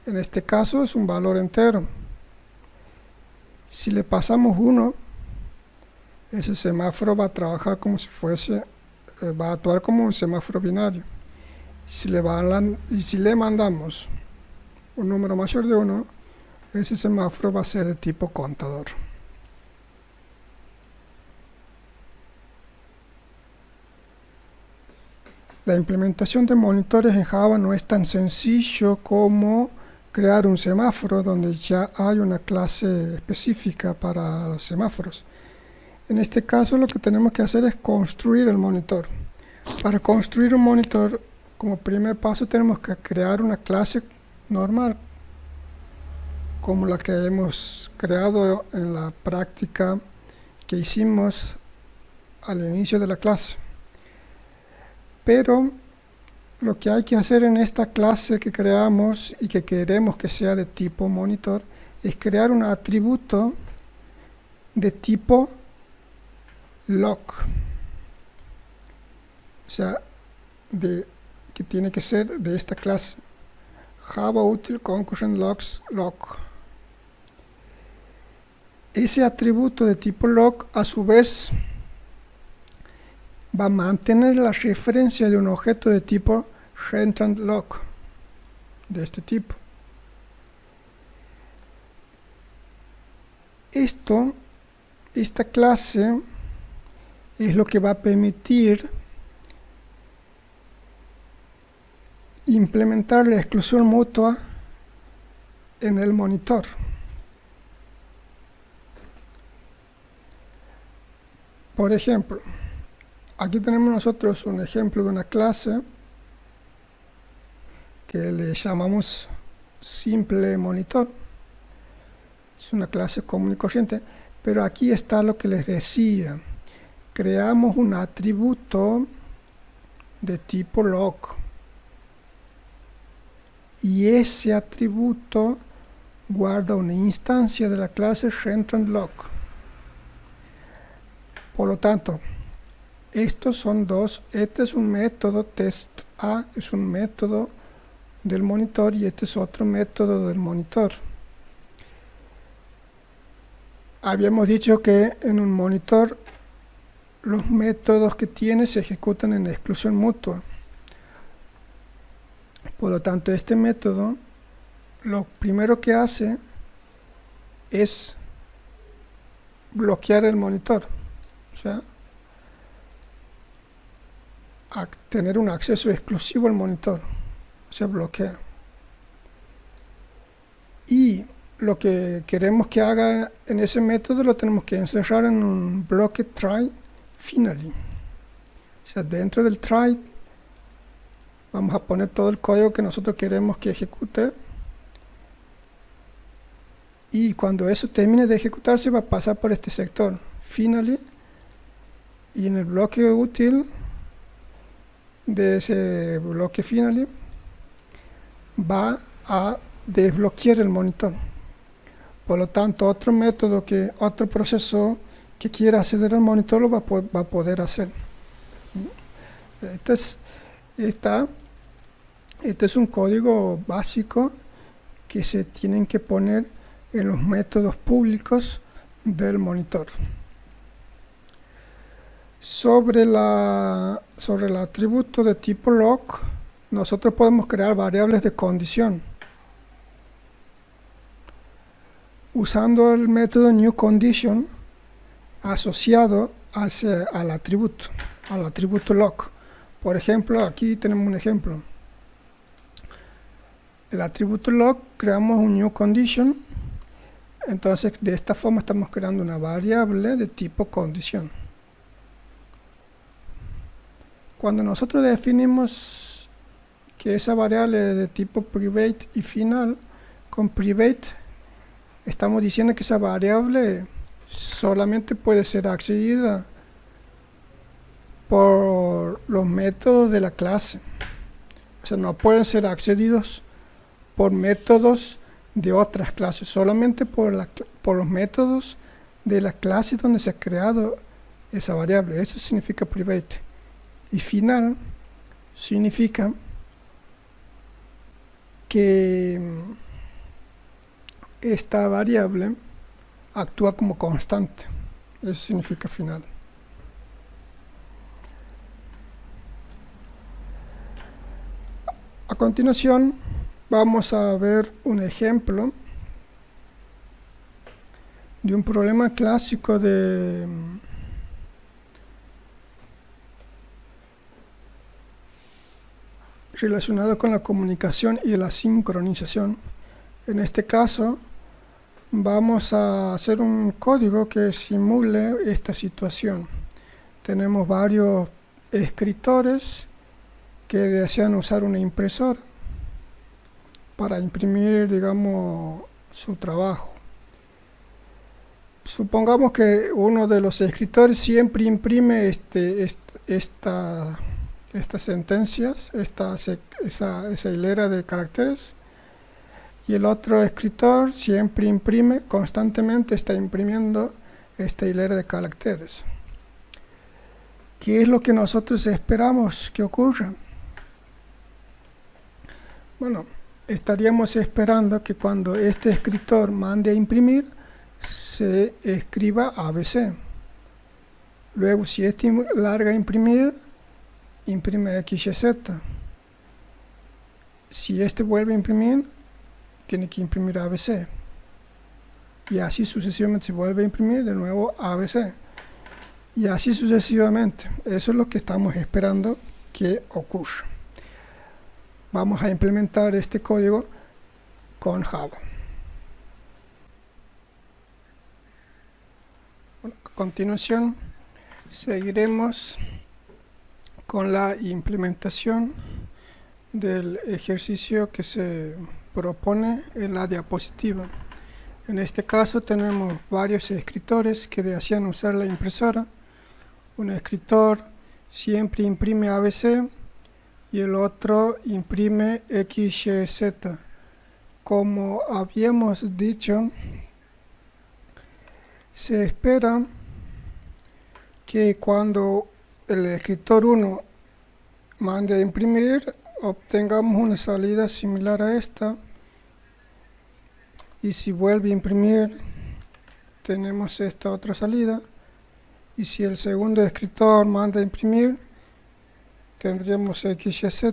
En este caso es un valor entero. Si le pasamos 1, ese semáforo va a trabajar como si fuese, va a actuar como un semáforo binario. Si le mandamos un número mayor de 1, ese semáforo va a ser de tipo contador. La implementación de monitores en Java no es tan sencillo como crear un semáforo donde ya hay una clase específica para los semáforos. En este caso lo que tenemos que hacer es construir el monitor. Para construir un monitor, como primer paso tenemos que crear una clase normal, como la que hemos creado en la práctica que hicimos al inicio de la clase. Pero lo que hay que hacer en esta clase que creamos y que queremos que sea de tipo monitor es crear un atributo de tipo lock. O sea, que tiene que ser de esta clase Java Util Concurrent Lock. Ese atributo de tipo lock a su vez va a mantener la referencia de un objeto de tipo rentrant lock de este tipo. Esta clase es lo que va a permitir implementar la exclusión mutua en el monitor. Por ejemplo, aquí tenemos nosotros un ejemplo de una clase que le llamamos simple monitor. Es una clase común y corriente, pero aquí está lo que les decía. Creamos un atributo de tipo lock. Y ese atributo guarda una instancia de la clase rentrantLock. Por lo tanto, estos son dos. Este es un método test A, es un método del monitor, y este es otro método del monitor. Habíamos dicho que en un monitor los métodos que tiene se ejecutan en exclusión mutua. Por lo tanto, este método lo primero que hace es bloquear el monitor, o sea, tener un acceso exclusivo al monitor, o sea, bloquea. Y lo que queremos que haga en ese método lo tenemos que encerrar en un bloque try finally. O sea, dentro del try vamos a poner todo el código que nosotros queremos que ejecute, y cuando eso termine de ejecutarse va a pasar por este sector finally, y en el bloque útil de ese bloque finally va a desbloquear el monitor. Por lo tanto, otro proceso que quiera acceder al monitor lo va a poder hacer. Este es un código básico que se tienen que poner en los métodos públicos del monitor. Sobre el atributo de tipo lock, nosotros podemos crear variables de condición usando el método newCondition asociado al atributo lock. Por ejemplo, aquí tenemos un ejemplo. El atributo lock, creamos un newCondition Entonces, de esta forma estamos creando una variable de tipo condición. Cuando nosotros definimos que esa variable es de tipo private y final, con private estamos diciendo que esa variable solamente puede ser accedida por los métodos de la clase. O sea, no pueden ser accedidos por métodos de otras clases, solamente por los métodos de la clase donde se ha creado esa variable. Eso significa private. Y final significa que esta variable actúa como constante. Eso significa final. A continuación vamos a ver un ejemplo de un problema clásico relacionado con la comunicación y la sincronización. En este caso vamos a hacer un código que simule esta situación. Tenemos varios escritores que desean usar una impresora para imprimir, digamos, su trabajo. Supongamos que uno de los escritores siempre imprime estas sentencias, esa hilera de caracteres, y el otro escritor siempre imprime, constantemente está imprimiendo esta hilera de caracteres. ¿Qué es lo que nosotros esperamos que ocurra? Bueno, estaríamos esperando que cuando este escritor mande a imprimir, se escriba ABC. Luego, si este larga a imprimir, imprime XYZ. Si este vuelve a imprimir, tiene que imprimir ABC. Y así sucesivamente, si vuelve a imprimir, de nuevo ABC. Y así sucesivamente. Eso es lo que estamos esperando que ocurra. Vamos a implementar este código con Java. Bueno, a continuación seguiremos con la implementación del ejercicio que se propone en la diapositiva. En este caso tenemos varios escritores que desean usar la impresora. Un escritor siempre imprime ABC y el otro imprime XYZ. Como habíamos dicho, se espera que cuando el escritor 1 mande a imprimir, obtengamos una salida similar a esta, y si vuelve a imprimir, tenemos esta otra salida, y si el segundo escritor manda a imprimir, tendríamos XYZ,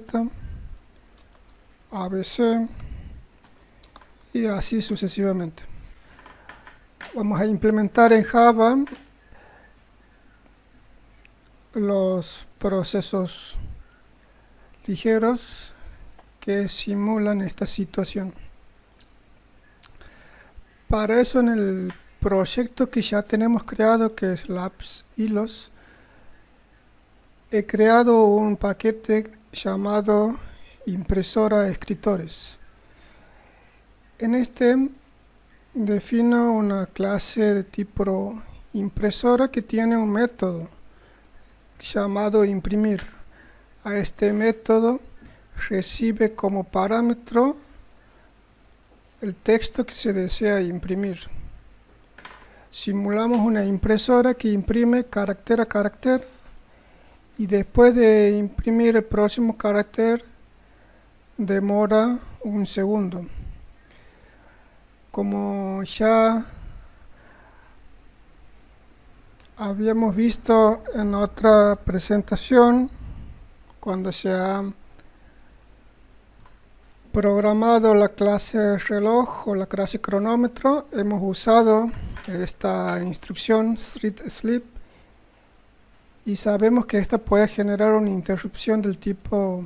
ABC y así sucesivamente. Vamos a implementar en Java los procesos ligeros que simulan esta situación. Para eso, en el proyecto que ya tenemos creado, que es Labs Hilos, he creado un paquete llamado impresora escritores. En este defino una clase de tipo impresora que tiene un método llamado imprimir. A este método recibe como parámetro el texto que se desea imprimir. Simulamos una impresora que imprime carácter a carácter, y después de imprimir el próximo carácter demora un segundo. Como ya habíamos visto en otra presentación, cuando se ha programado la clase reloj o la clase cronómetro, hemos usado esta instrucción read_sleep, y sabemos que esta puede generar una interrupción del tipo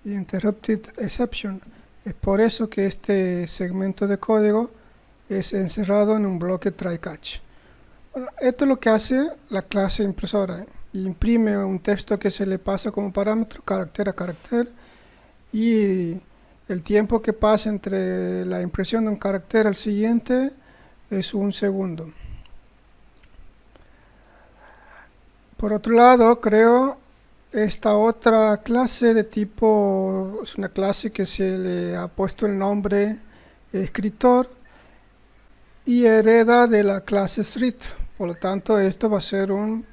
interrupted exception. Es por eso que este segmento de código es encerrado en un bloque try-catch. Bueno, esto es lo que hace la clase impresora. Imprime un texto que se le pasa como parámetro carácter a carácter, y el tiempo que pasa entre la impresión de un carácter al siguiente es 1 segundo. Por otro lado, creo esta otra clase de tipo, es una clase que se le ha puesto el nombre escritor y hereda de la clase thread. Por lo tanto, esto va a ser un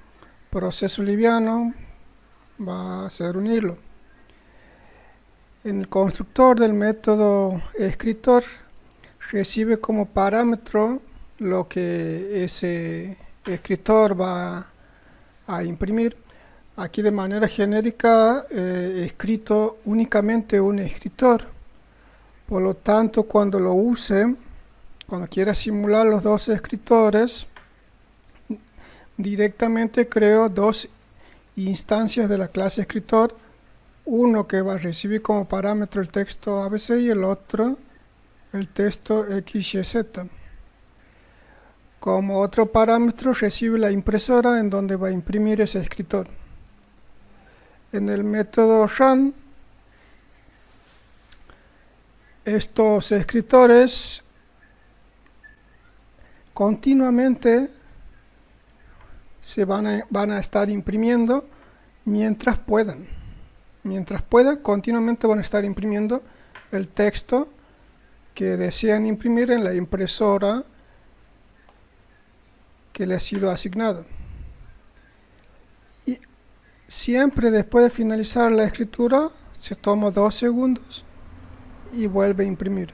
proceso liviano, va a ser un hilo. En el constructor del método escritor recibe como parámetro lo que ese escritor va a imprimir. Aquí de manera genérica he escrito únicamente un escritor. Por lo tanto, cuando lo use, cuando quiera simular los dos escritores, directamente creo dos instancias de la clase escritor. Uno que va a recibir como parámetro el texto ABC y el otro el texto XYZ. Como otro parámetro recibe la impresora en donde va a imprimir ese escritor. En el método run, estos escritores continuamente se van a estar imprimiendo mientras puedan. Mientras puedan, continuamente van a estar imprimiendo el texto que desean imprimir en la impresora que le ha sido asignada. Y siempre después de finalizar la escritura, se toma 2 segundos y vuelve a imprimir.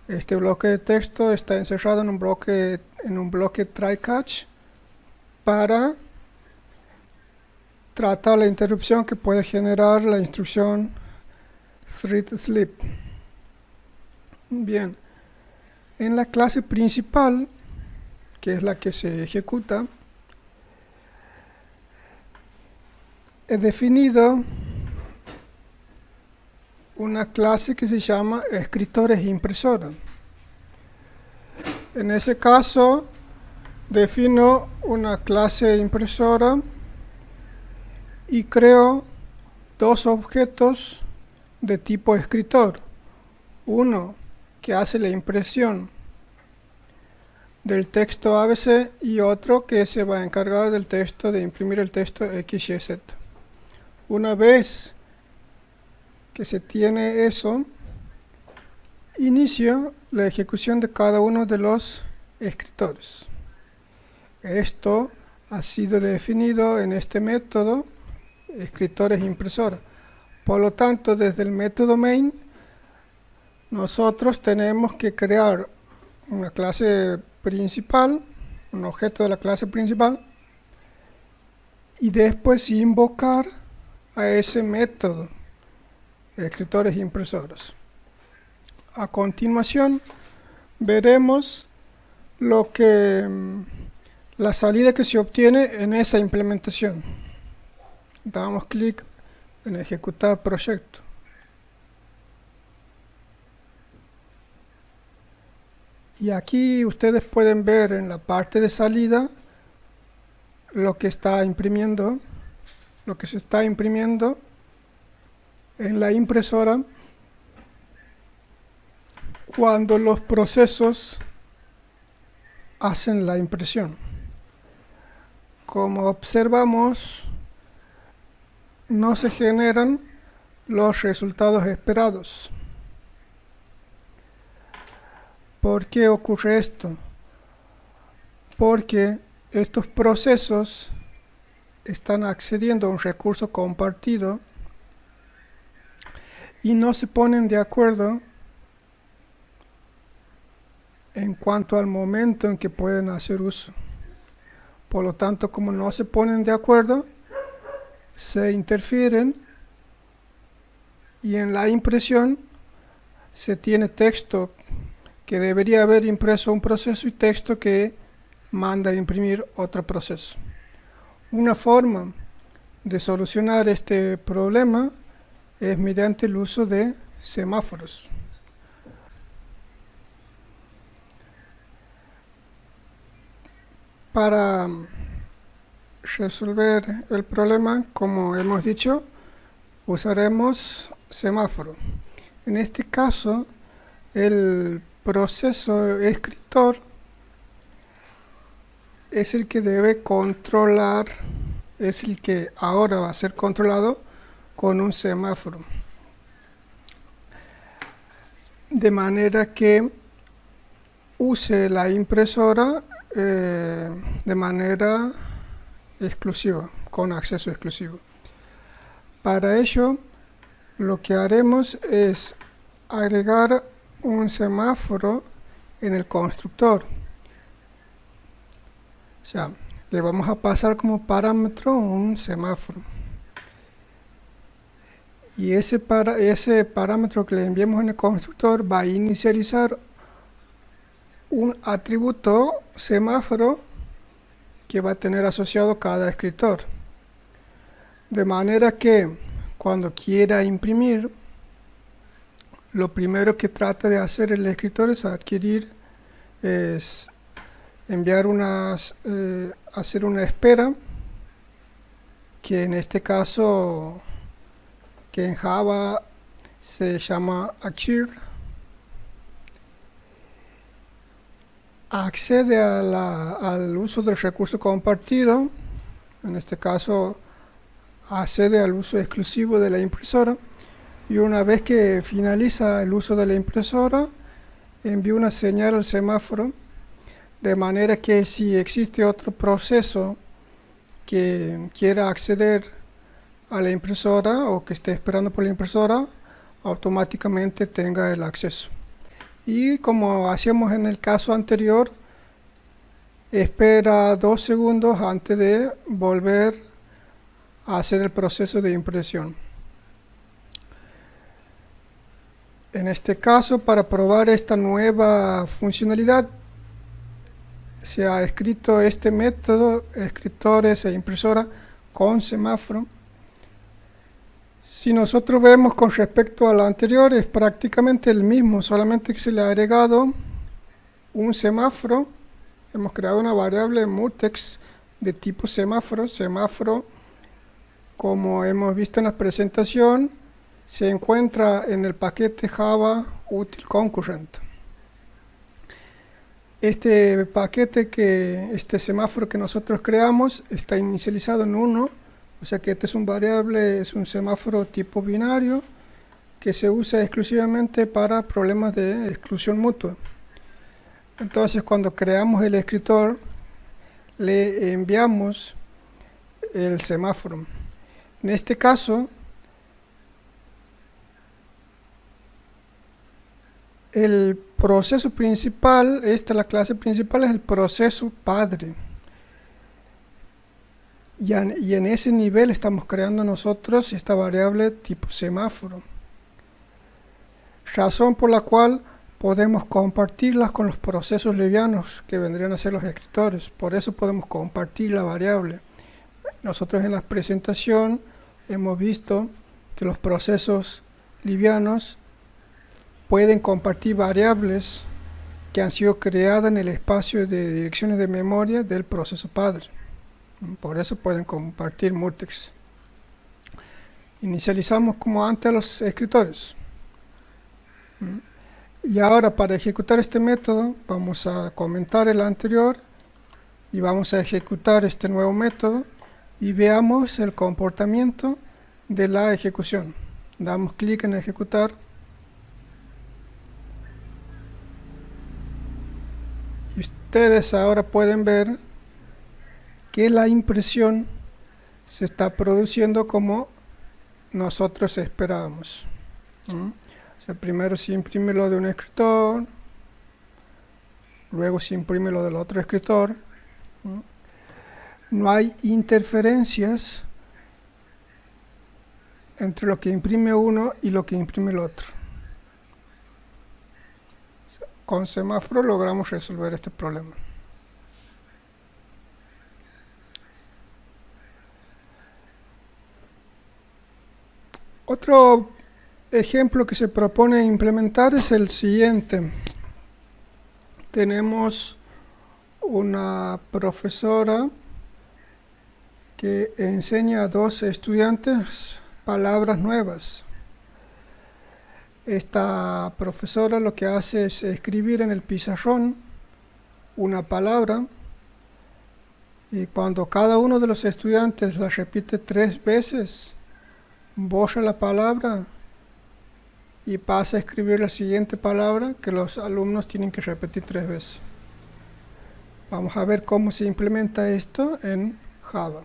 Este bloque de texto está encerrado en un bloque try-catch para tratar la interrupción que puede generar la instrucción thread sleep. Bien, en la clase principal, que es la que se ejecuta, he definido una clase que se llama escritores impresora. En ese caso, defino una clase impresora y creo dos objetos de tipo escritor. Uno que hace la impresión del texto ABC y otro que se va a encargar del texto de imprimir el texto XYZ. Una vez que se tiene eso, inicio la ejecución de cada uno de los escritores. Esto ha sido definido en este método escritores impresora. Por lo tanto, desde el método main nosotros tenemos que crear una clase principal, un objeto de la clase principal, y después invocar a ese método escritores impresoras. A continuación veremos la salida que se obtiene en esa implementación. Damos clic en ejecutar proyecto. Y aquí ustedes pueden ver en la parte de salida lo que está imprimiendo, lo que se está imprimiendo en la impresora cuando los procesos hacen la impresión. Como observamos, no se generan los resultados esperados. ¿Por qué ocurre esto? Porque estos procesos están accediendo a un recurso compartido y no se ponen de acuerdo en cuanto al momento en que pueden hacer uso. Por lo tanto, como no se ponen de acuerdo, se interfieren y en la impresión se tiene texto que debería haber impreso un proceso y texto que manda a imprimir otro proceso. Una forma de solucionar este problema es mediante el uso de semáforos. Para resolver el problema, como hemos dicho, usaremos semáforo. En este caso, el proceso escritor es el que debe controlar, es el que ahora va a ser controlado con un semáforo. De manera que use la impresora de manera exclusiva, con acceso exclusivo. Para ello, lo que haremos es agregar un semáforo en el constructor. O sea, le vamos a pasar como parámetro un semáforo. Y ese parámetro que le enviamos en el constructor va a inicializar un atributo semáforo que va a tener asociado cada escritor. De manera que cuando quiera imprimir, lo primero que trata de hacer el escritor es enviar hacer una espera, que en este caso, que en Java se llama accrue. Accede al uso del recurso compartido, en este caso accede al uso exclusivo de la impresora, y una vez que finaliza el uso de la impresora, envía una señal al semáforo, de manera que si existe otro proceso que quiera acceder a la impresora o que esté esperando por la impresora, automáticamente tenga el acceso. Y como hacíamos en el caso anterior, espera 2 segundos antes de volver a hacer el proceso de impresión. En este caso, para probar esta nueva funcionalidad, se ha escrito este método escritores e impresora con semáforo. Si nosotros vemos con respecto a la anterior, es prácticamente el mismo, solamente que se le ha agregado un semáforo. Hemos creado una variable mutex de tipo semáforo. Semáforo, como hemos visto en la presentación, se encuentra en el paquete Java Util Concurrent. Este semáforo que nosotros creamos está inicializado en 1, o sea que este es un variable, es un semáforo tipo binario que se usa exclusivamente para problemas de exclusión mutua. Entonces, cuando creamos el escritor, le enviamos el semáforo. En este caso, el proceso principal, la clase principal es el proceso padre. Y en ese nivel estamos creando nosotros esta variable tipo semáforo. Razón por la cual podemos compartirlas con los procesos livianos que vendrían a ser los escritores. Por eso podemos compartir la variable. Nosotros en la presentación hemos visto que los procesos livianos pueden compartir variables que han sido creadas en el espacio de direcciones de memoria del proceso padre. Por eso pueden compartir mutex. Inicializamos como antes a los escritores. Y ahora, para ejecutar este método, vamos a comentar el anterior y vamos a ejecutar este nuevo método y veamos el comportamiento de la ejecución. Damos clic en ejecutar. Y ustedes ahora pueden ver que la impresión se está produciendo como nosotros esperábamos. O sea, primero se imprime lo de un escritor, luego se imprime lo del otro escritor. No hay interferencias entre lo que imprime uno y lo que imprime el otro. Con semáforo logramos resolver este problema. Otro ejemplo que se propone implementar es el siguiente. Tenemos una profesora que enseña a dos estudiantes palabras nuevas. Esta profesora lo que hace es escribir en el pizarrón una palabra, y cuando cada uno de los estudiantes la repite 3 veces, borra la palabra y pasa a escribir la siguiente palabra que los alumnos tienen que repetir 3 veces. Vamos a ver cómo se implementa esto en Java.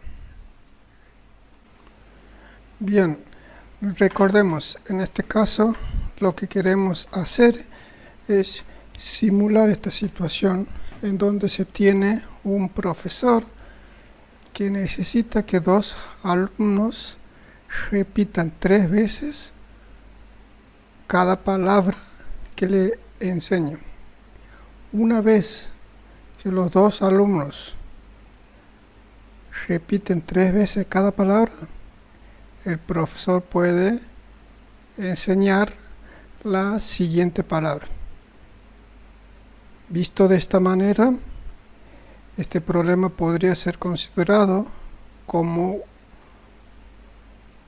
Bien, recordemos, en este caso lo que queremos hacer es simular esta situación en donde se tiene un profesor que necesita que 2 alumnos repitan 3 veces cada palabra que le enseña. Una vez que los 2 alumnos repiten 3 veces cada palabra, el profesor puede enseñar la siguiente palabra. Visto de esta manera, este problema podría ser considerado como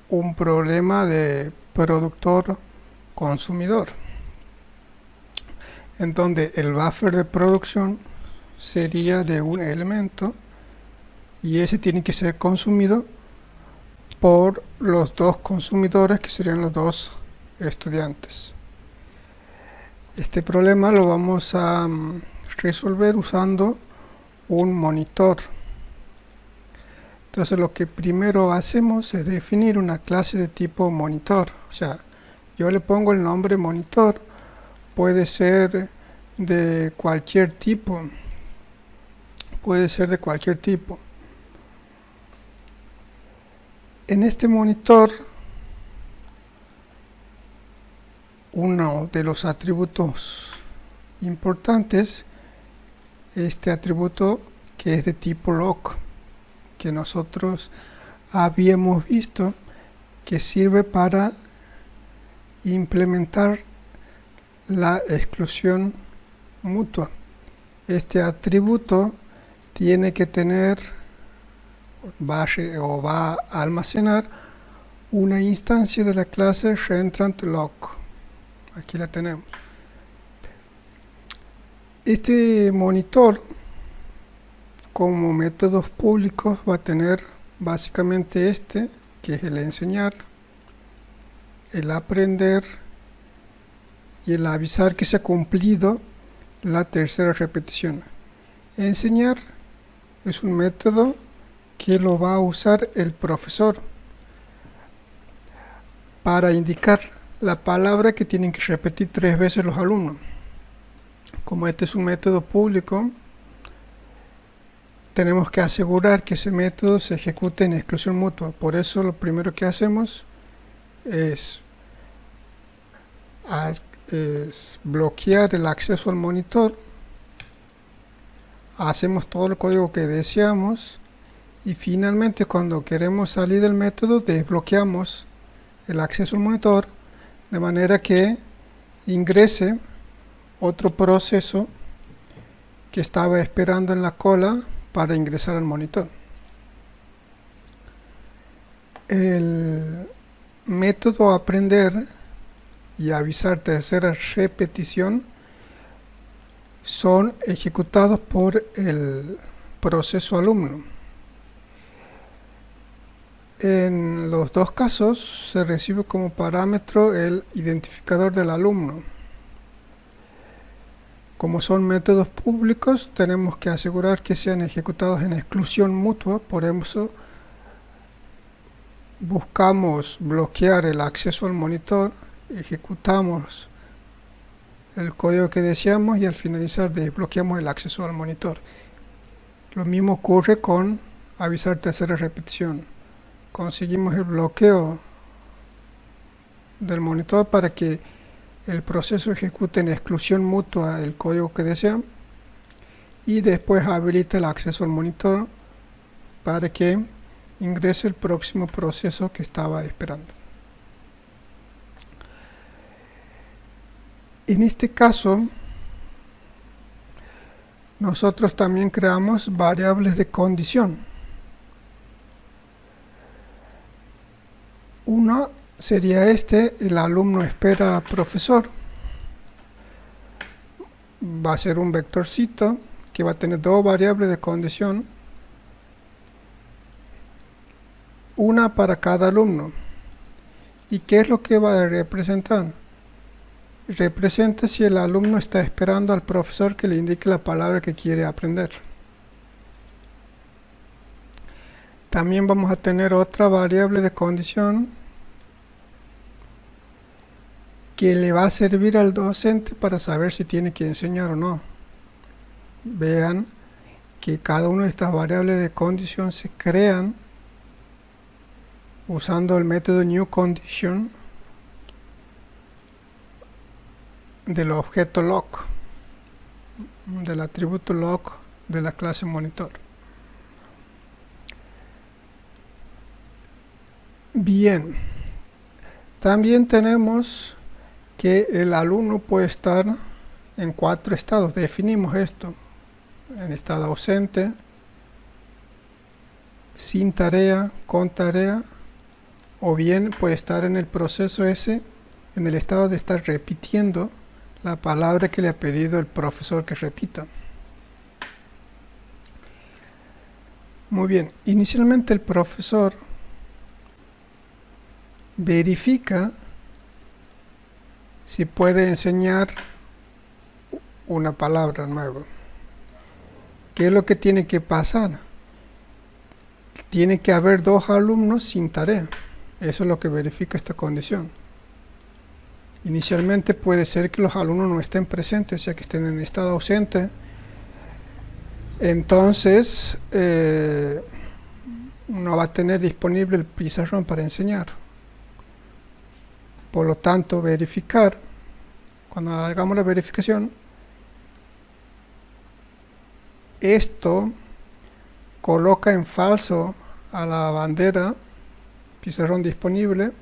un problema de productor-consumidor, en donde el buffer de producción sería de un elemento y ese tiene que ser consumido por los 2 consumidores, que serían los 2 estudiantes. Este problema lo vamos a resolver usando un monitor. Entonces lo que primero hacemos es definir una clase de tipo monitor. O sea, yo le pongo el nombre monitor, puede ser de cualquier tipo. En este monitor, uno de los atributos importantes, este atributo que es de tipo lock, que nosotros habíamos visto que sirve para implementar la exclusión mutua. Este atributo tiene que tener va a almacenar una instancia de la clase reentrantLock. Aquí la tenemos. Este monitor, como métodos públicos, va a tener básicamente este, que es el enseñar, el aprender y el avisar que se ha cumplido la tercera repetición. Enseñar es un método que lo va a usar el profesor para indicar la palabra que tienen que repetir 3 veces los alumnos. Como este es un método público, tenemos que asegurar que ese método se ejecute en exclusión mutua. Por eso lo primero que hacemos es bloquear el acceso al monitor. Hacemos todo el código que deseamos y finalmente, cuando queremos salir del método, desbloqueamos el acceso al monitor de manera que ingrese otro proceso que estaba esperando en la cola para ingresar al monitor. El método aprender y avisar tercera repetición son ejecutados por el proceso alumno. En los 2 casos se recibe como parámetro el identificador del alumno. Como son métodos públicos, tenemos que asegurar que sean ejecutados en exclusión mutua. Por eso buscamos bloquear el acceso al monitor, ejecutamos el código que deseamos y al finalizar desbloqueamos el acceso al monitor. Lo mismo ocurre con avisar tercera repetición. Conseguimos el bloqueo del monitor para que el proceso ejecute en exclusión mutua el código que deseamos y después habilita el acceso al monitor para que ingrese el próximo proceso que estaba esperando. En este caso nosotros también creamos variables de condición. Uno sería el alumno espera al profesor. Va a ser un vectorcito que va a tener dos variables de condición, una para cada alumno. ¿Y qué es lo que va a representar? Representa si el alumno está esperando al profesor que le indique la palabra que quiere aprender. También vamos a tener otra variable de condición que le va a servir al docente para saber si tiene que enseñar o no. Vean que cada una de estas variables de condición se crean usando el método newCondition del objeto lock, del atributo lock de la clase monitor. Bien, también tenemos que el alumno puede estar en 4 estados. Definimos esto: en estado ausente, sin tarea, con tarea, o bien puede estar en el proceso ese, en el estado de estar repitiendo la palabra que le ha pedido el profesor que repita. Muy bien, inicialmente el profesor verifica si puede enseñar una palabra nueva. ¿Qué es lo que tiene que pasar? Tiene que haber 2 alumnos sin tarea. Eso es lo que verifica esta condición. Inicialmente puede ser que los alumnos no estén presentes, o sea que estén en estado ausente. Entonces no va a tener disponible el pizarrón para enseñar. Por lo tanto, verificar, cuando hagamos la verificación, esto coloca en falso a la bandera pizarrón disponible.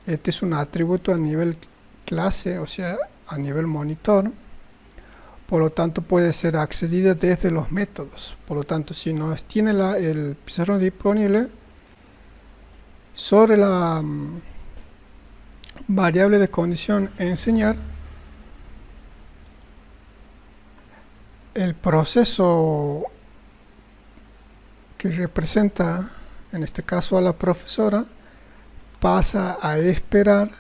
Este es un atributo a nivel clase, o sea, a nivel monitor. Por lo tanto, puede ser accedida desde los métodos. Por lo tanto, si no tiene el pizarrón disponible, sobre la variable de condición enseñar, el proceso que representa, en este caso a la profesora, pasa a esperar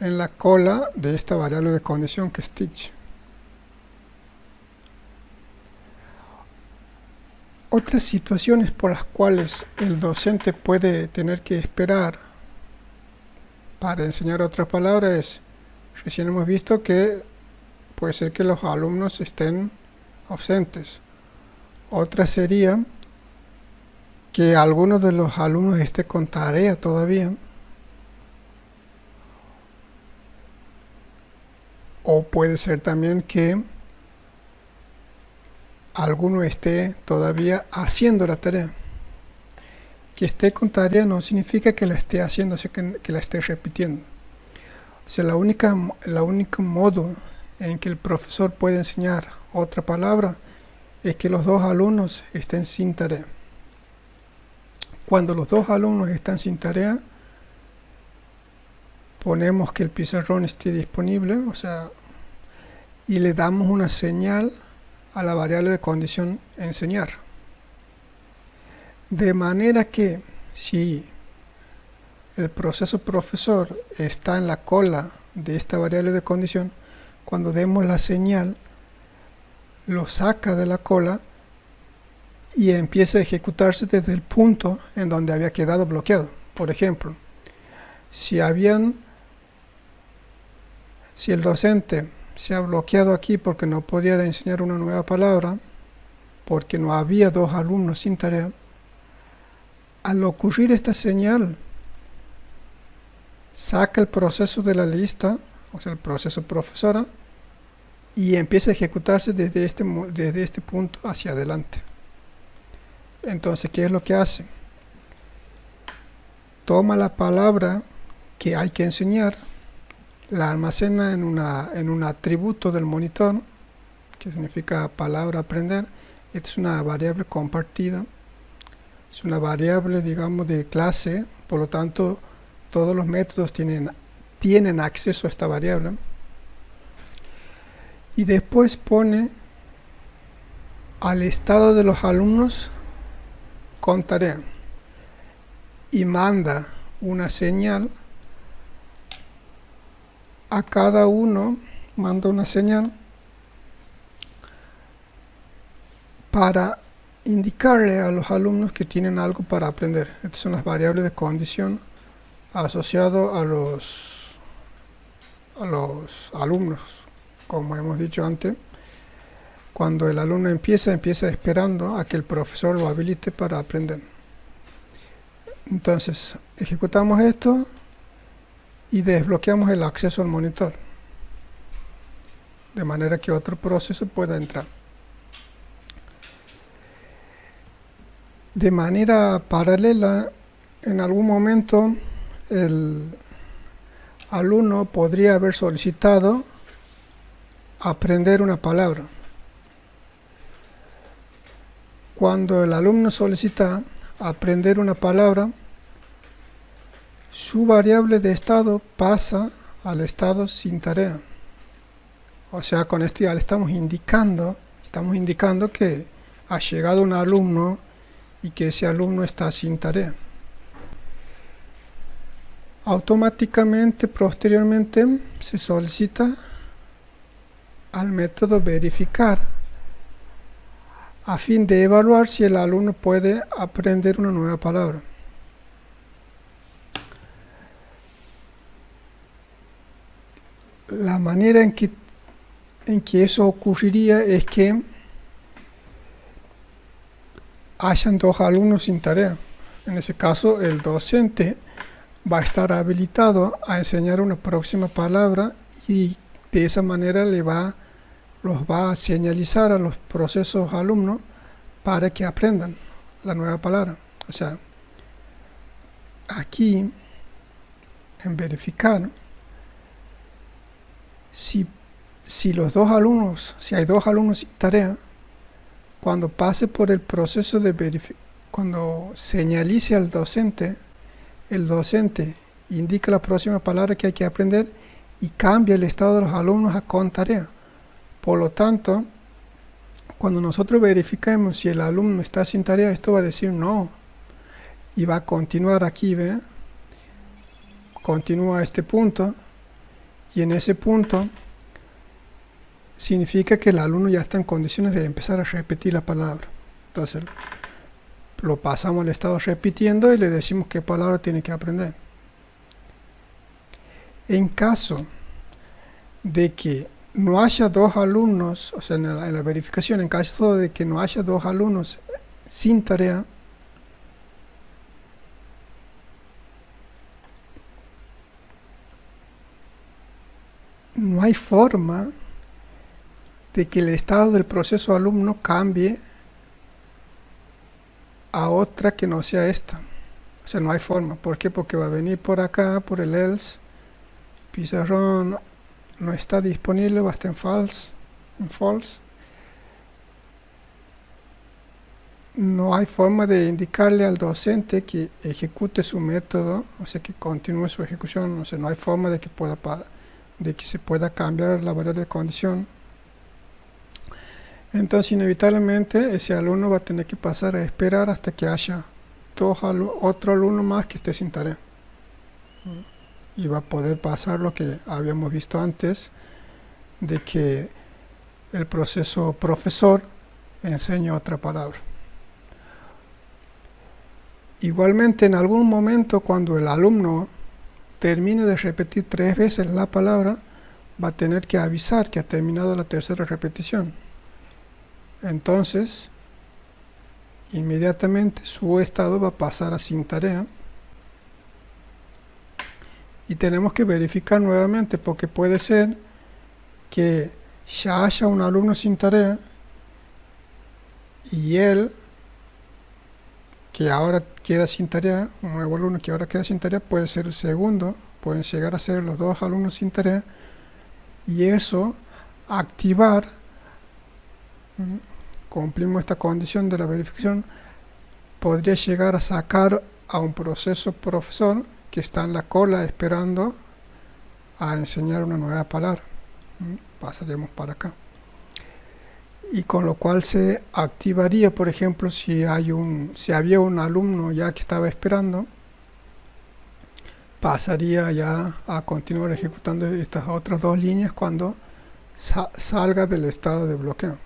en la cola de esta variable de condición que es teach. Otras situaciones por las cuales el docente puede tener que esperar para enseñar otra palabra es, recién hemos visto que puede ser que los alumnos estén ausentes. Otra sería que alguno de los alumnos esté con tarea todavía, o puede ser también que alguno esté todavía haciendo la tarea. Que esté con tarea no significa que la esté haciendo, sino que la esté repitiendo. O sea, la única modo en que el profesor puede enseñar otra palabra es que los 2 alumnos estén sin tarea. Cuando los 2 alumnos están sin tarea, ponemos que el pizarrón esté disponible, o sea, y le damos una señal a la variable de condición enseñar. De manera que si el proceso profesor está en la cola de esta variable de condición, cuando demos la señal, lo saca de la cola y empieza a ejecutarse desde el punto en donde había quedado bloqueado. Por ejemplo, si el docente se ha bloqueado aquí porque no podía enseñar una nueva palabra, porque no había 2 alumnos sin tarea, al ocurrir esta señal, saca el proceso de la lista, o sea, el proceso profesora, y empieza a ejecutarse desde este punto hacia adelante. Entonces, ¿qué es lo que hace? Toma la palabra que hay que enseñar, la almacena en un atributo del monitor, que significa palabra aprender. Esta es una variable compartida, es una variable, digamos, de clase, por lo tanto todos los métodos tienen acceso a esta variable. Y después pone al estado de los alumnos con tarea y manda una señal a cada uno, manda una señal para indicarle a los alumnos que tienen algo para aprender. Estas son las variables de condición asociadas a los alumnos. Como hemos dicho antes, cuando el alumno empieza esperando a que el profesor lo habilite para aprender. Entonces, ejecutamos esto y desbloqueamos el acceso al monitor, de manera que otro proceso pueda entrar. De manera paralela, en algún momento el alumno podría haber solicitado aprender una palabra. Cuando el alumno solicita aprender una palabra, su variable de estado pasa al estado sin tarea. O sea, con esto ya le estamos indicando que ha llegado un alumno y que ese alumno está sin tarea. Automáticamente, posteriormente, se solicita al método verificar a fin de evaluar si el alumno puede aprender una nueva palabra. La manera en que eso ocurriría es que hayan dos alumnos sin tarea. En ese caso, el docente va a estar habilitado a enseñar una próxima palabra y de esa manera los va a señalizar a los procesos alumnos para que aprendan la nueva palabra. O sea, aquí en verificar, si hay dos alumnos sin tarea, cuando pase por el proceso de verificación, cuando señalice al docente, el docente indica la próxima palabra que hay que aprender y cambia el estado de los alumnos a con tarea. Por lo tanto, cuando nosotros verificamos si el alumno está sin tarea, esto va a decir no y va a continuar aquí, ¿ve? Continúa a este punto y en ese punto significa que el alumno ya está en condiciones de empezar a repetir la palabra. Entonces lo pasamos al estado repitiendo y le decimos qué palabra tiene que aprender. En caso de que no haya dos alumnos, o sea, en la verificación, en caso de que no haya dos alumnos sin tarea, no hay forma de que el estado del proceso alumno cambie a otra que no sea esta. O sea, no hay forma. ¿Por qué? Porque va a venir por acá, por el else, pizarrón no está disponible, va a estar en false. No hay forma de indicarle al docente que ejecute su método, o sea, que continúe su ejecución. O sea, no hay forma de que se pueda cambiar la variable de condición. Entonces, inevitablemente, ese alumno va a tener que pasar a esperar hasta que haya otro alumno más que esté sin tarea. Y va a poder pasar lo que habíamos visto antes, de que el proceso profesor enseña otra palabra. Igualmente, en algún momento, cuando el alumno termine de repetir 3 veces la palabra, va a tener que avisar que ha terminado la tercera repetición. Entonces, inmediatamente su estado va a pasar a sin tarea. Y tenemos que verificar nuevamente, porque puede ser que ya haya un alumno sin tarea y él, que ahora queda sin tarea, un nuevo alumno que ahora queda sin tarea, puede ser el segundo, pueden llegar a ser los dos alumnos sin tarea, y eso activar Cumplimos esta condición de la verificación, podría llegar a sacar a un proceso profesor que está en la cola esperando a enseñar una nueva palabra. Pasaremos para acá. Y con lo cual se activaría, por ejemplo, si había un alumno ya que estaba esperando, pasaría ya a continuar ejecutando estas otras dos líneas cuando salga del estado de bloqueo.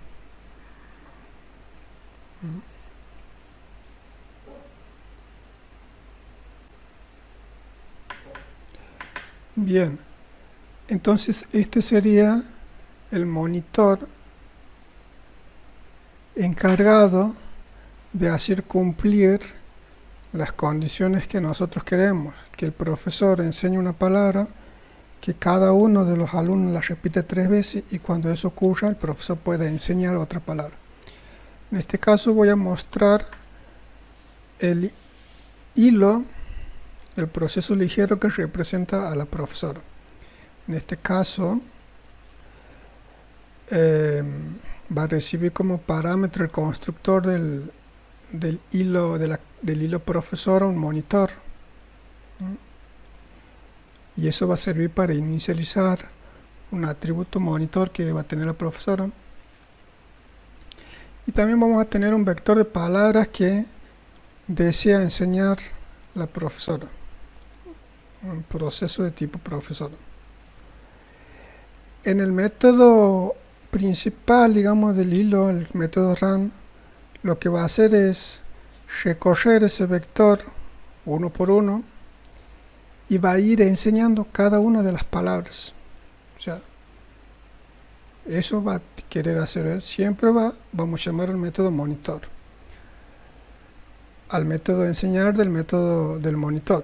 Bien, entonces este sería el monitor encargado de hacer cumplir las condiciones que nosotros queremos, que el profesor enseñe una palabra, que cada uno de los alumnos la repite 3 veces y cuando eso ocurra el profesor puede enseñar otra palabra. En este caso voy a mostrar el hilo, el proceso ligero que representa a la profesora. En este caso va a recibir como parámetro el constructor del hilo profesor un monitor, y eso va a servir para inicializar un atributo monitor que va a tener la profesora. Y también vamos a tener un vector de palabras que desea enseñar la profesora, un proceso de tipo profesora. En el método principal, digamos, del hilo, el método run, lo que va a hacer es recorrer ese vector uno por uno y va a ir enseñando cada una de las palabras. O sea, eso va a querer hacer él. Siempre vamos a llamar al método monitor, al método enseñar del método del monitor.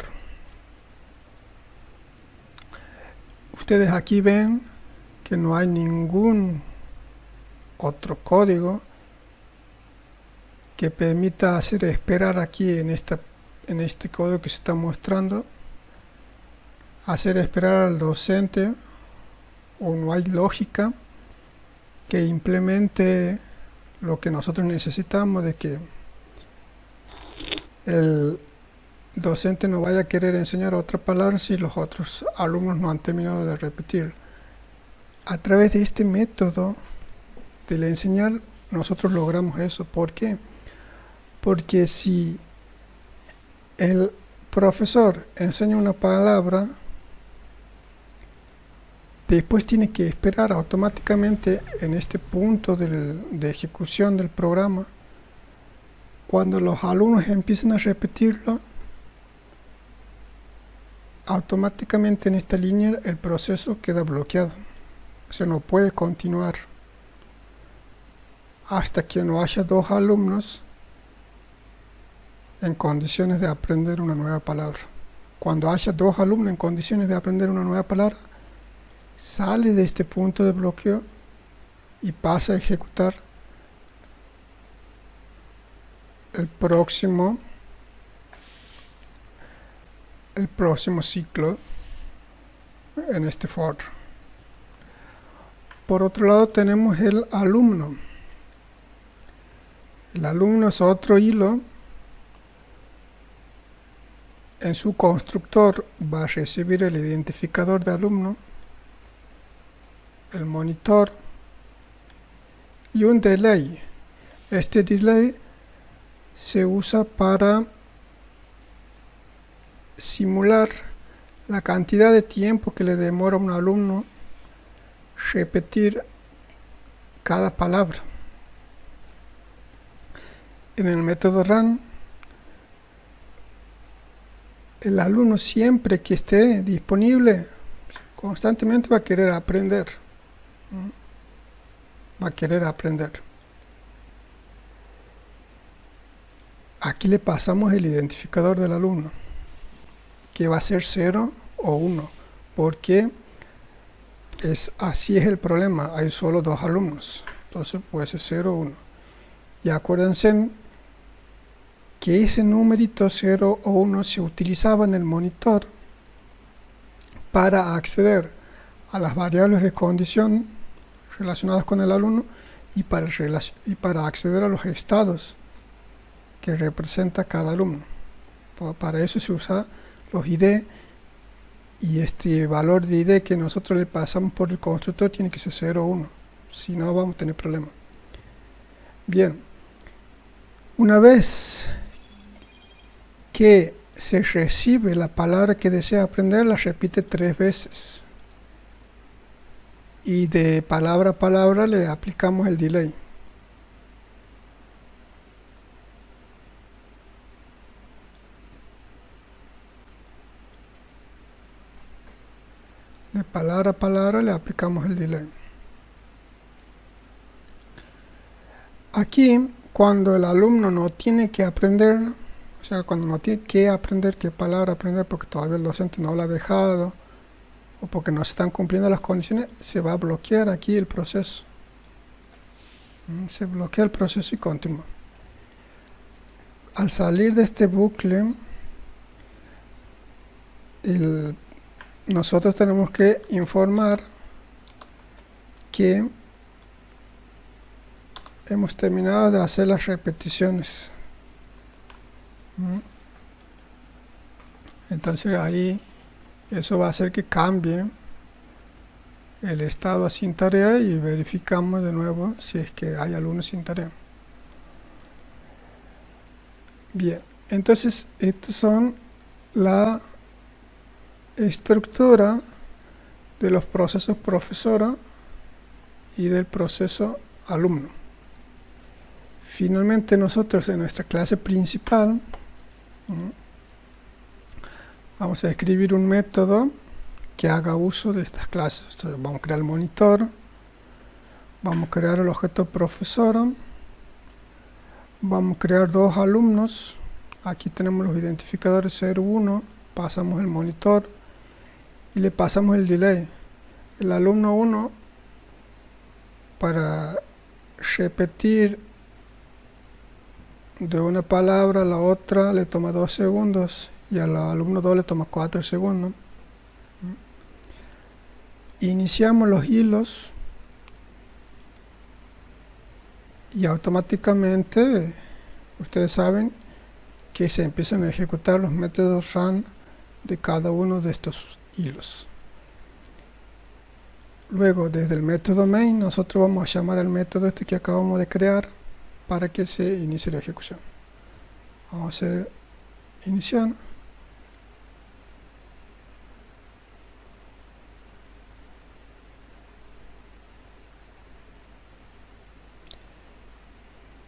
Ustedes aquí ven que no hay ningún otro código que permita hacer esperar aquí en este código que se está mostrando, hacer esperar al docente, o no hay lógica que implemente lo que nosotros necesitamos, de que el docente no vaya a querer enseñar otra palabra si los otros alumnos no han terminado de repetir. A través de este método del enseñar nosotros logramos eso. ¿Por qué? Porque si el profesor enseña una palabra, después tiene que esperar automáticamente en este punto de ejecución del programa. Cuando los alumnos empiecen a repetirlo, automáticamente en esta línea el proceso queda bloqueado. O sea, no puede continuar hasta que no haya 2 alumnos en condiciones de aprender una nueva palabra. Cuando haya 2 alumnos en condiciones de aprender una nueva palabra, sale de este punto de bloqueo y pasa a ejecutar el próximo ciclo en este for. Por otro lado tenemos el alumno. El alumno es otro hilo. En su constructor va a recibir el identificador de alumno, el monitor y un delay. Este delay se usa para simular la cantidad de tiempo que le demora a un alumno repetir cada palabra. En el método run, el alumno siempre que esté disponible constantemente va a querer aprender. Aquí le pasamos el identificador del alumno, que va a ser 0 o 1, porque así es el problema, hay solo 2 alumnos, entonces puede ser 0 o 1. Y acuérdense que ese numerito 0 o 1 se utilizaba en el monitor para acceder a las variables de condición relacionadas con el alumno y para acceder a los estados que representa cada alumno. Para eso se usa los ID, y este valor de ID que nosotros le pasamos por el constructor tiene que ser 0 o 1, si no vamos a tener problemas. Bien, una vez que se recibe la palabra que desea aprender, la repite 3 veces. Y de palabra a palabra le aplicamos el delay. De palabra a palabra le aplicamos el delay. Aquí, cuando el alumno no tiene que aprender, o sea, cuando no tiene que aprender qué palabra aprender porque todavía el docente no lo ha dejado, o porque no se están cumpliendo las condiciones, se va a bloquear aquí el proceso. Se bloquea el proceso y continúa. Al salir de este bucle, nosotros tenemos que informar que hemos terminado de hacer las repeticiones. Entonces ahí eso va a hacer que cambie el estado a sin tarea y verificamos de nuevo si es que hay alumnos sin tarea. Bien, entonces estas son la estructura de los procesos profesora y del proceso alumno. Finalmente nosotros en nuestra clase principal vamos a escribir un método que haga uso de estas clases. Entonces vamos a crear el monitor, vamos a crear el objeto profesora, vamos a crear dos alumnos. Aquí tenemos los identificadores 0, 1, pasamos el monitor y le pasamos el delay. El alumno 1, para repetir de una palabra a la otra le toma 2 segundos y al alumno 2 le toma 4 segundos. Iniciamos los hilos y automáticamente ustedes saben que se empiezan a ejecutar los métodos run de cada uno de estos hilos. Luego, desde el método main, nosotros vamos a llamar al método este que acabamos de crear para que se inicie la ejecución. Vamos a hacer iniciar.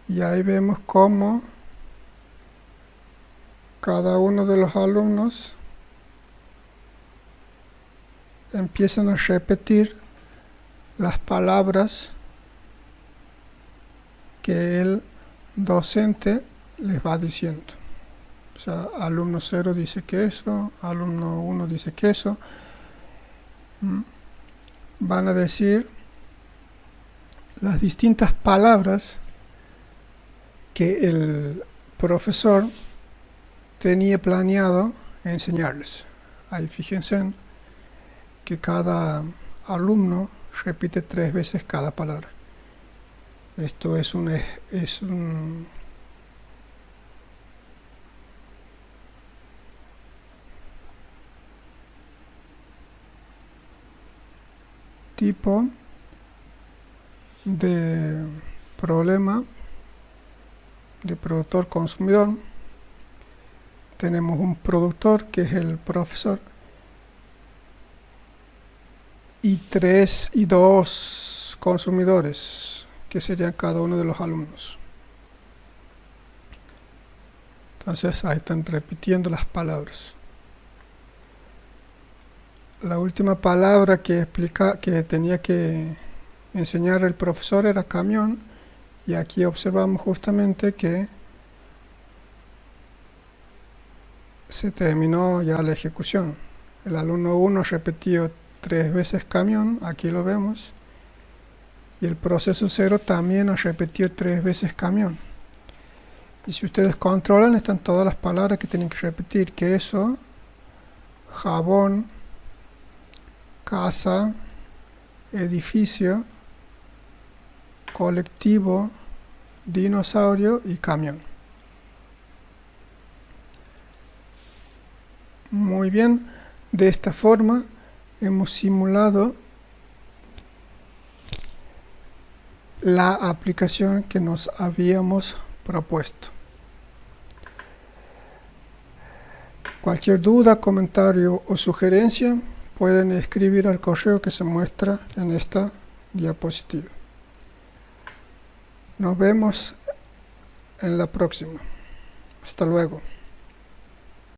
Y ahí vemos cómo cada uno de los alumnos empiezan a repetir las palabras que el docente les va diciendo. O sea, alumno 0 dice que eso, alumno 1 dice que eso. Van a decir las distintas palabras que el profesor tenía planeado enseñarles. Ahí fíjense que cada alumno repite 3 veces cada palabra. Esto es un tipo de problema de productor-consumidor. Tenemos un productor que es el profesor y 2 consumidores que serían cada uno de los alumnos. Entonces ahí están repitiendo las palabras. La última palabra que tenía que enseñar el profesor era camión, y aquí observamos justamente que se terminó ya la ejecución. El alumno 1 repetió 3 veces camión, aquí lo vemos, y el proceso 0 también ha repetido 3 veces camión. Y si ustedes controlan, están todas las palabras que tienen que repetir: queso, jabón, casa, edificio, colectivo, dinosaurio y camión. Muy bien, de esta forma hemos simulado la aplicación que nos habíamos propuesto. Cualquier duda, comentario o sugerencia pueden escribir al correo que se muestra en esta diapositiva. Nos vemos en la próxima. Hasta luego.